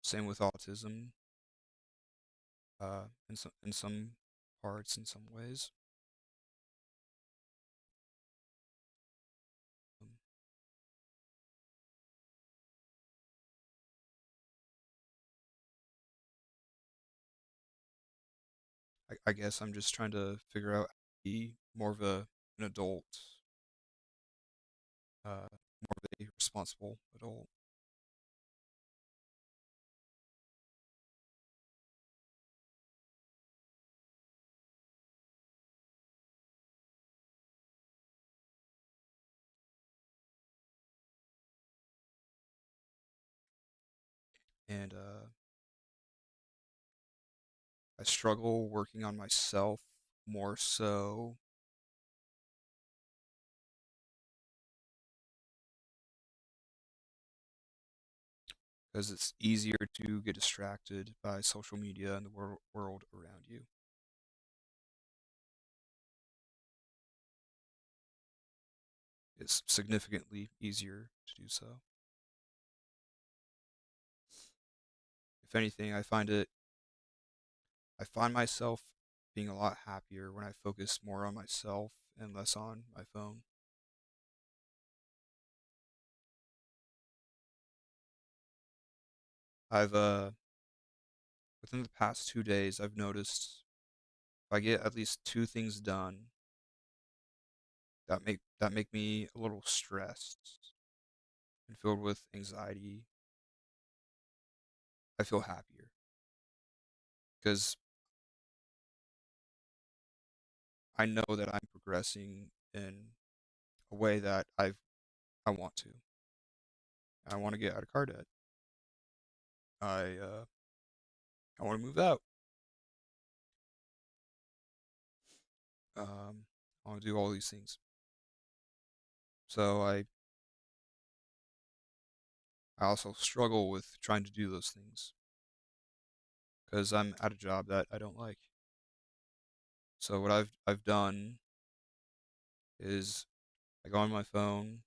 Same with autism, in some parts, in some ways. Um, I guess I'm just trying to figure out how to be more of an adult, more of a responsible adult. And I struggle working on myself more so because it's easier to get distracted by social media and the world around you. it's significantly easier to do so. If anything, I find myself being a lot happier when I focus more on myself and less on my phone. I've within the past 2 days, I've noticed if I get at least two things done that make me a little stressed and filled with anxiety, I feel happier because I know that I'm progressing in a way that I want to. I want to get out of car debt. I uh, I want to move out. I want to do all these things. So I also struggle with trying to do those things because I'm at a job that I don't like. So what I've done is I go on my phone.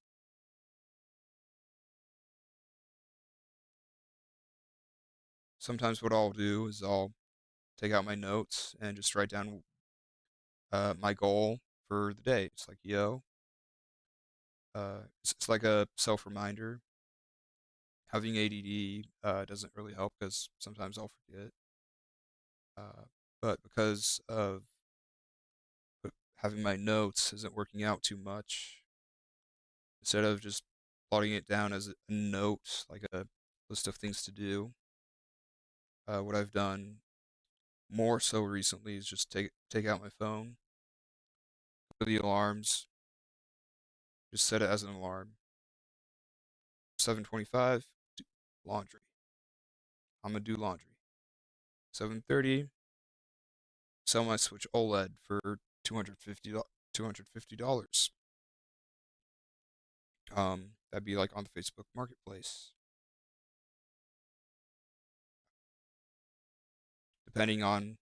Sometimes what I'll do is I'll take out my notes and just write down my goal for the day. It's like, it's like a self reminder. Having ADD doesn't really help because sometimes I'll forget. Uh, but because of having my notes isn't working out too much, instead of just plotting it down as a note, like a list of things to do, what I've done more so recently is just take out my phone, put the alarms, just set it as an alarm. 7:25, laundry. I'm gonna do laundry. 7:30, sell my Switch OLED for $250. That'd be like on the Facebook Marketplace. Depending on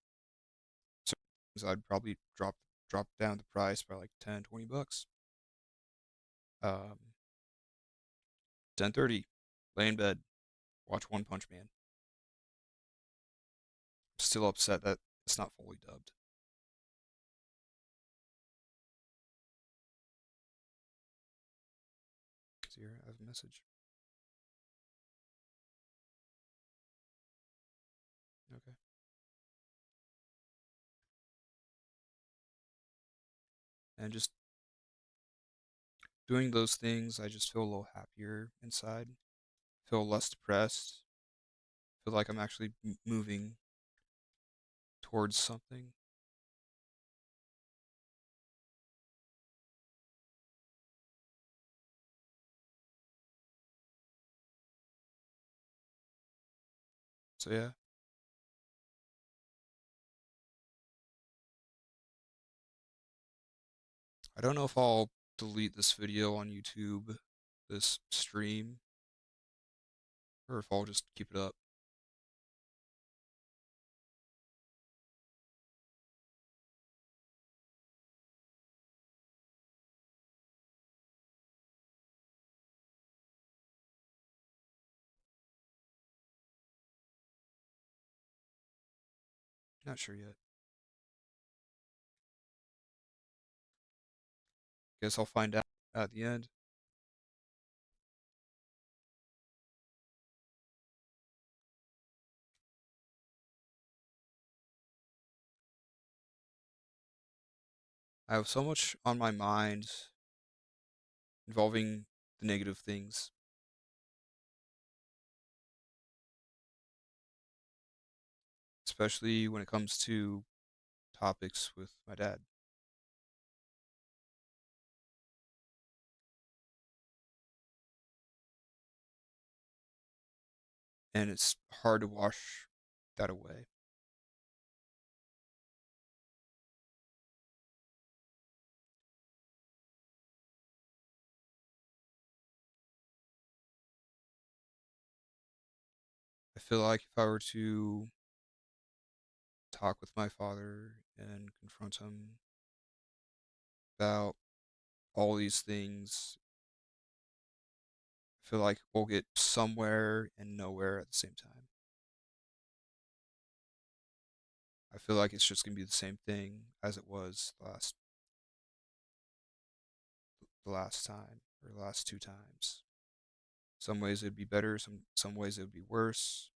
certain things, I'd probably drop down the price by like 10, $20. 10:30, lay in bed, watch One Punch Man. Still upset that it's not fully dubbed. So here I have a message. Okay. And just doing those things, I just feel a little happier inside. Feel less depressed. Feel like I'm actually moving towards something. So yeah, I don't know if I'll delete this video on YouTube, this stream, or if I'll just keep it up. Not sure yet. Guess I'll find out at the end. I have so much on my mind involving the negative things, especially when it comes to topics with my dad. And it's hard to wash that away. I feel like if I were to talk with my father and confront him about all these things, I feel like we'll get somewhere and nowhere at the same time. I feel like it's just gonna be the same thing as it was the last time or the last two times. Some ways it'd be better, some ways it would be worse.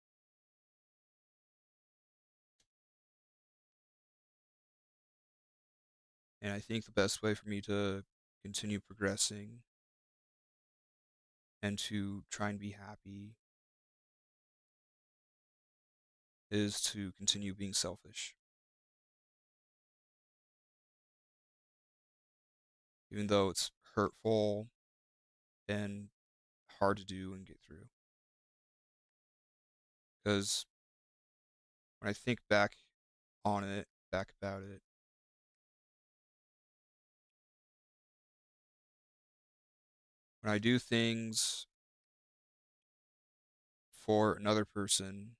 And I think the best way for me to continue progressing and to try and be happy is to continue being selfish. Even though it's hurtful and hard to do and get through. Because when I think back on it, back about it, when I do things for another person,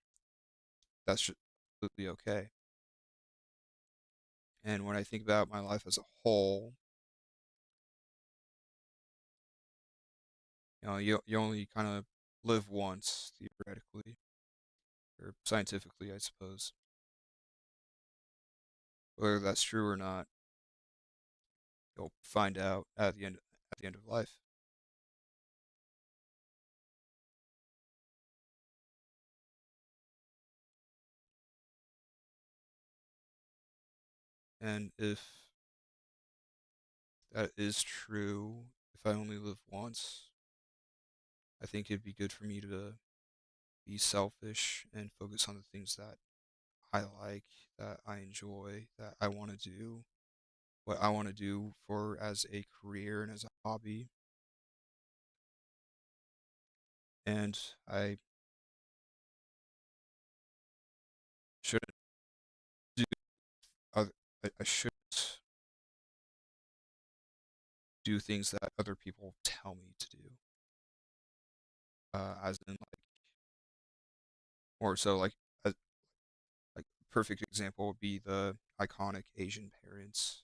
that's just completely okay. And when I think about my life as a whole, you only kind of live once, theoretically, or scientifically, I suppose. Whether that's true or not, you'll find out at the end of life. And if that is true, if I only live once, I think it'd be good for me to be selfish and focus on the things that I like, that I enjoy, that I want to do, what I want to do for as a career and as a hobby. And I shouldn't do other, I shouldn't do things that other people tell me to do. As in like, or so like perfect example would be the iconic Asian parents.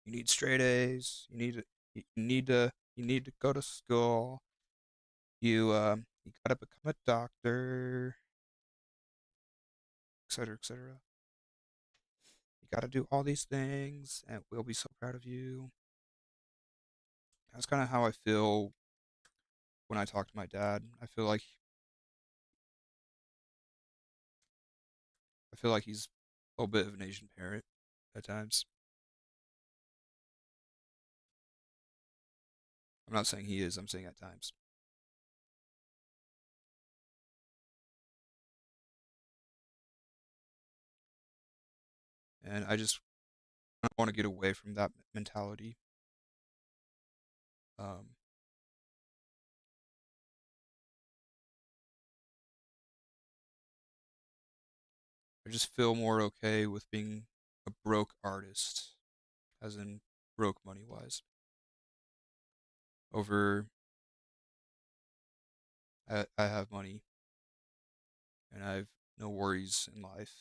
You need straight A's. You need to go to school. You gotta become a doctor, etc., etc. You gotta do all these things, and we'll be so proud of you. That's kind of how I feel when I talk to my dad. I feel like he's a little bit of an Asian parent at times. I'm not saying he is. I'm saying at times. And I just want to get away from that mentality. Um, I just feel more okay with being a broke artist, as in broke money wise, over I have money and I have no worries in life,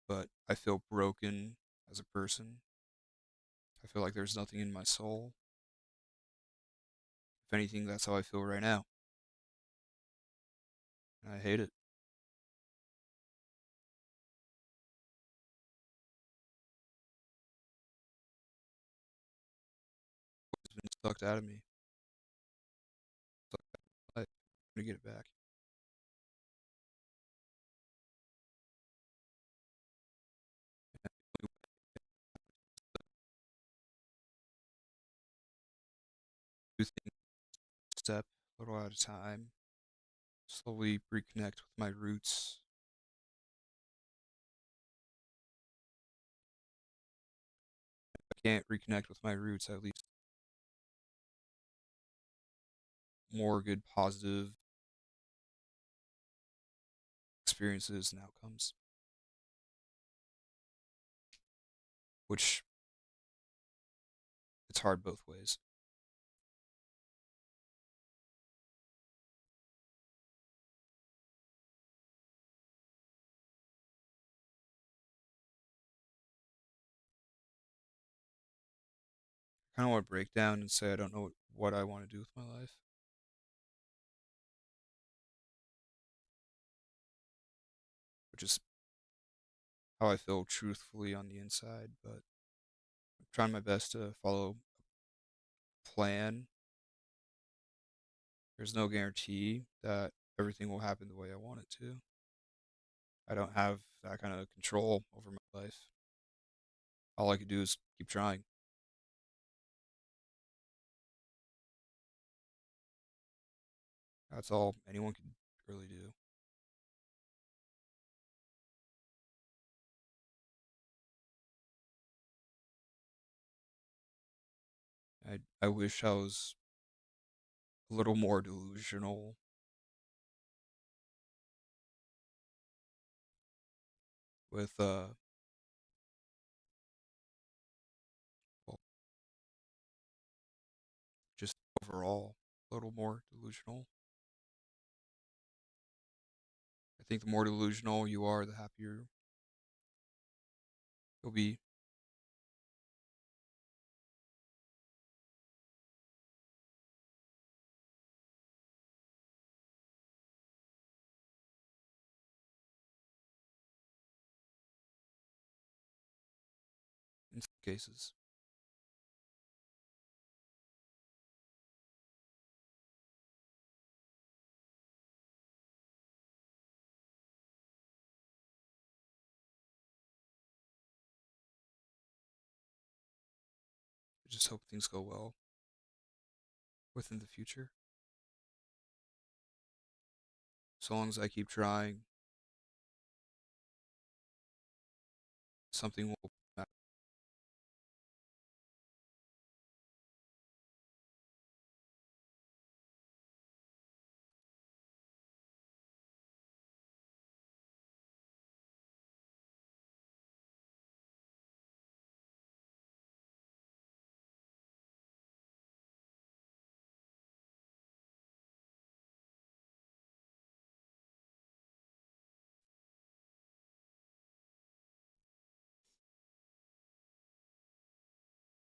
but I feel broken as a person. I feel like there's nothing in my soul. If anything, that's how I feel right now. And I hate it. It's been sucked out of me. Sucked out of my life. I'm gonna get it back. Do things step a little at a time. Slowly reconnect with my roots. If I can't reconnect with my roots, at least more good positive experiences and outcomes, which it's hard both ways. I kind of want to break down and say I don't know what I want to do with my life. which is how I feel truthfully on the inside. But I'm trying my best to follow a plan. There's no guarantee that everything will happen the way I want it to. I don't have that kind of control over my life. All I can do is keep trying. That's all anyone can really do. I wish I was a little more delusional with well, just overall a little more delusional. I think the more delusional you are, the happier you'll be. In some cases. I just hope things go well within the future. So long as I keep trying, something will happen.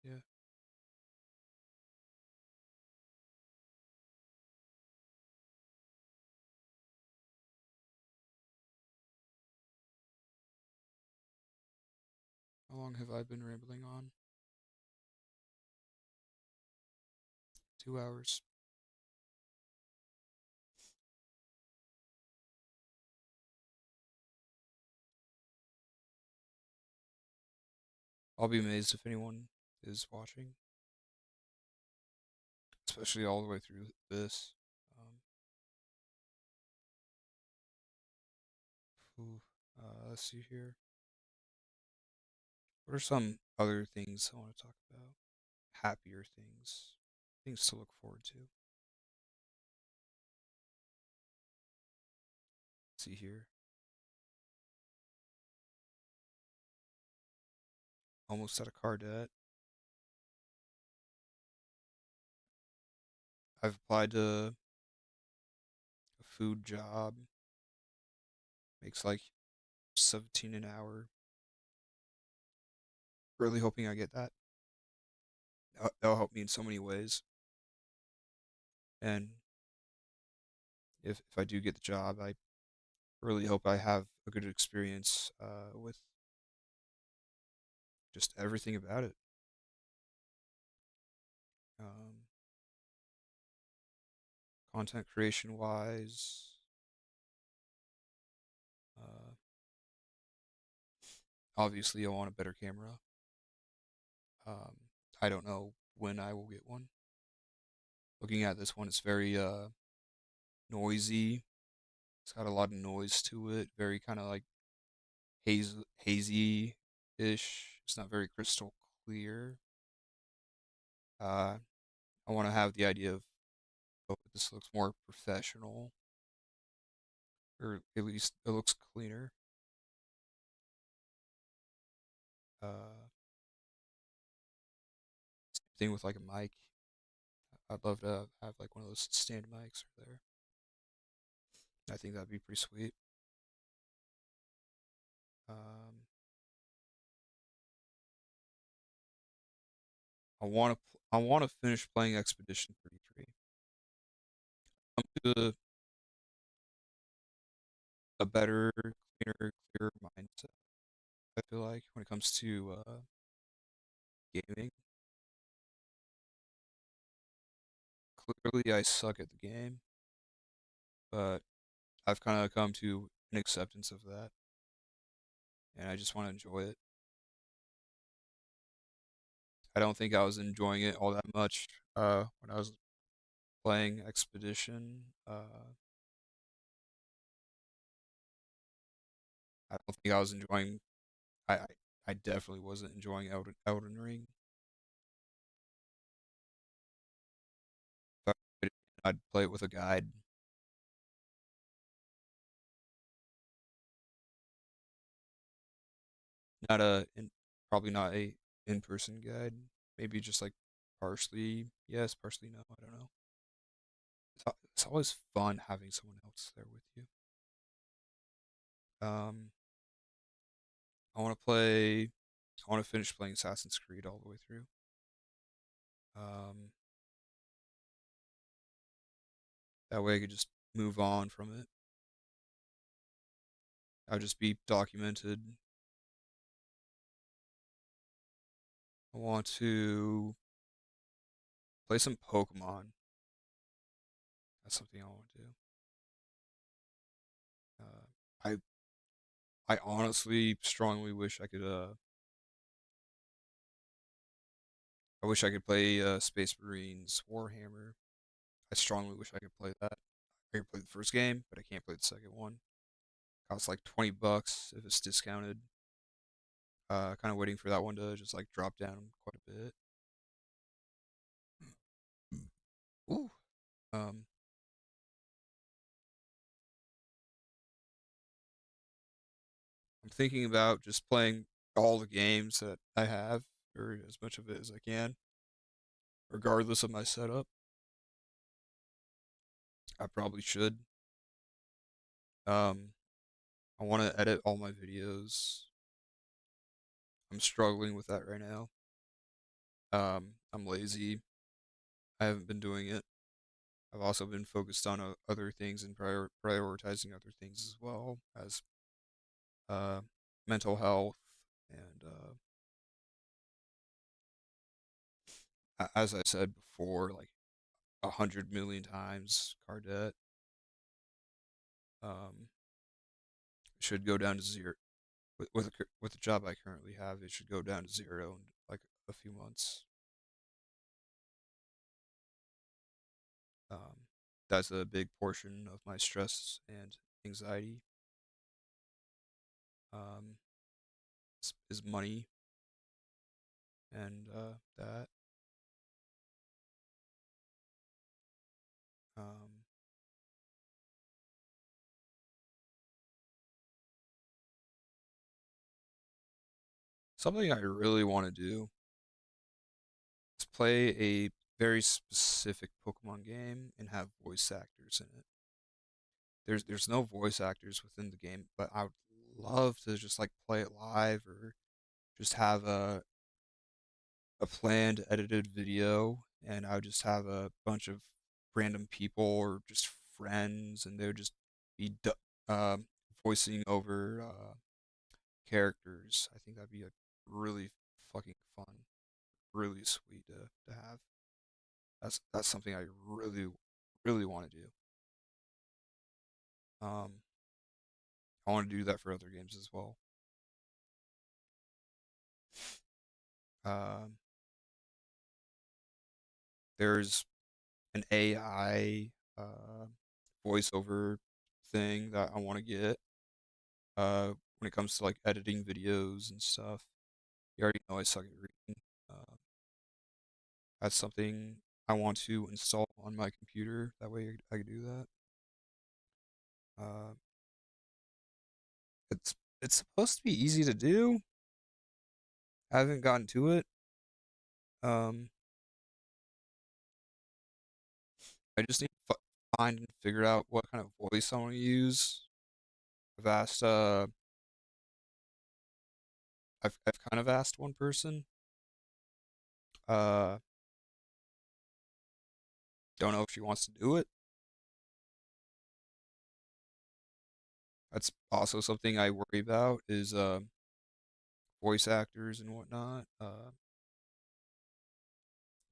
Yeah. How long have I been rambling on? 2 hours. I'll be amazed if anyone is watching, especially all the way through this. Um, ooh, let's see here. What are some other things I want to talk about? Happier things, things to look forward to. Let's see here. Almost out of car debt. I've applied to a food job. Makes like 17 an hour. Really hoping I get that. That'll help me in so many ways. And if I do get the job, I really hope I have a good experience with just everything about it. Um, Content creation wise, uh, obviously I want a better camera. Um, I don't know when I will get one. Looking at this one, it's very noisy. It's got a lot of noise to it. Very kind of like hazy ish. It's not very crystal clear. Uh, I want to have the idea of, oh, this looks more professional, or at least it looks cleaner. Same thing with like a mic. I'd love to have like one of those stand mics there. I think that'd be pretty sweet. Um, I want to finish playing Expedition 33. Come to a better, cleaner clear mindset. I feel like when it comes to gaming, clearly I suck at the game, but I've kind of come to an acceptance of that, and I just want to enjoy it. I don't think I was enjoying it all that much when I was playing Expedition. I don't think I was enjoying. I I, I definitely wasn't enjoying Elden Ring. If I played it, I'd play it with a guide, not a probably not a in-person guide. Maybe just like partially yes, partially no. I don't know. It's always fun having someone else there with you. Um, I want to play. I want to finish playing Assassin's Creed all the way through. Um, that way I could just move on from it. I'll just be documented. I want to play some Pokemon. That's something I want to do. I honestly strongly wish I could. I wish I could play Space Marines Warhammer. I strongly wish I could play that. I could play the first game, but I can't play the second one. Costs like $20 if it's discounted. Kind of waiting for that one to just like drop down quite a bit. Ooh. Um, I'm thinking about just playing all the games that I have, or as much of it as I can, regardless of my setup. I probably should. Um, I want to edit all my videos. I'm struggling with that right now. I'm lazy. I haven't been doing it. I've also been focused on other things and prioritizing other things as well as uh, mental health and as I said before, like 100 million times, car debt um, should go down to zero. With the job I currently have, it should go down to zero in like a few months. Um, that's a big portion of my stress and anxiety. Um, is money and that. Um, something I really want to do is play a very specific Pokemon game and have voice actors in it. There's no voice actors within the game, but I would love to just like play it live or just have a planned edited video and I would just have a bunch of random people or just friends and they would just be voicing over characters. I think that'd be like really fucking fun, really sweet to have. That's something I really want to do. Um, I want to do that for other games as well. Um, there's an AI voiceover thing that I want to get when it comes to like editing videos and stuff. You already know I suck at reading. Uh, that's something I want to install on my computer. That way I can do that. Uh, it's supposed to be easy to do. I haven't gotten to it. Um, I just need to find and figure out what kind of voice I want to use. I've asked I've kind of asked one person. Uh, don't know if she wants to do it. That's also something I worry about is voice actors and whatnot.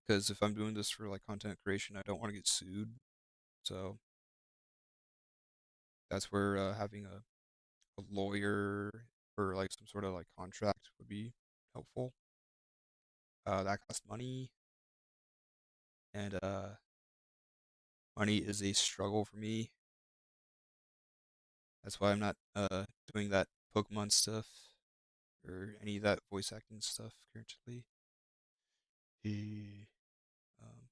Because if I'm doing this for like content creation, I don't want to get sued. So that's where having a lawyer or like some sort of like contract would be helpful. That costs money, and money is a struggle for me. That's why I'm not doing that Pokemon stuff or any of that voice acting stuff currently. Eh, Um,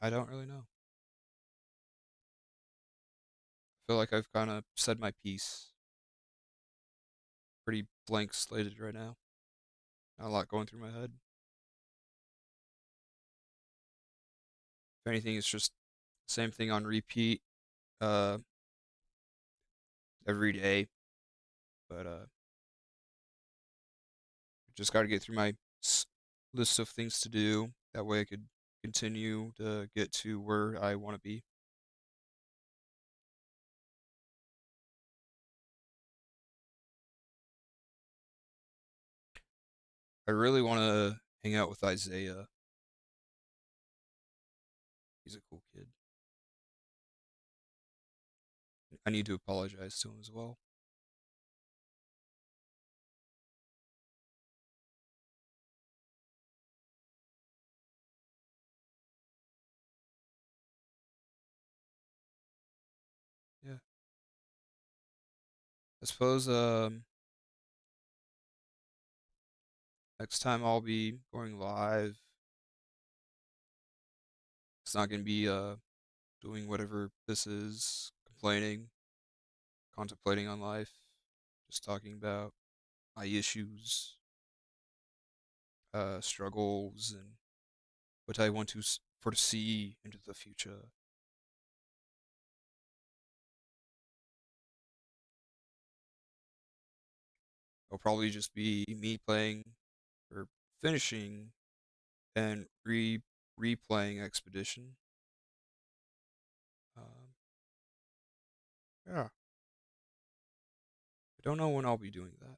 I don't really know. I feel like I've kind of said my piece. Pretty blank slated right now. Not a lot going through my head. If anything, it's just same thing on repeat uh, every day. But just got to get through my list of things to do. That way I could continue to get to where I want to be. I really want to hang out with Isaiah. He's a cool kid. I need to apologize to him as well. Yeah. I suppose next time I'll be going live. It's not going to be doing whatever this is, complaining, contemplating on life, just talking about my issues, struggles, and what I want to foresee into the future. It'll probably just be me playing or finishing and replaying Expedition. Um, yeah, I don't know when I'll be doing that.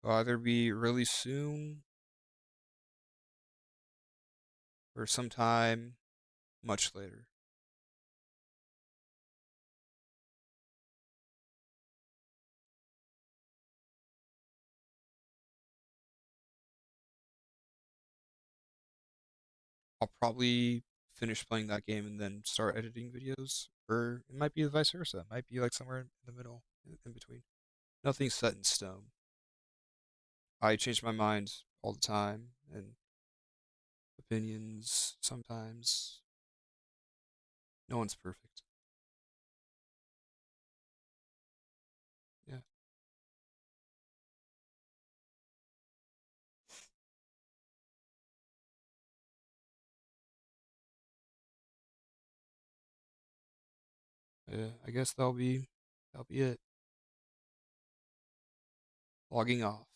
It'll either be really soon or sometime much later. I'll probably finish playing that game and then start editing videos, or it might be the vice versa. It might be like somewhere in the middle, in between. Nothing's set in stone. I change my mind all the time, and opinions sometimes. No one's perfect. Yeah, yeah. I guess that'll be it. Logging off.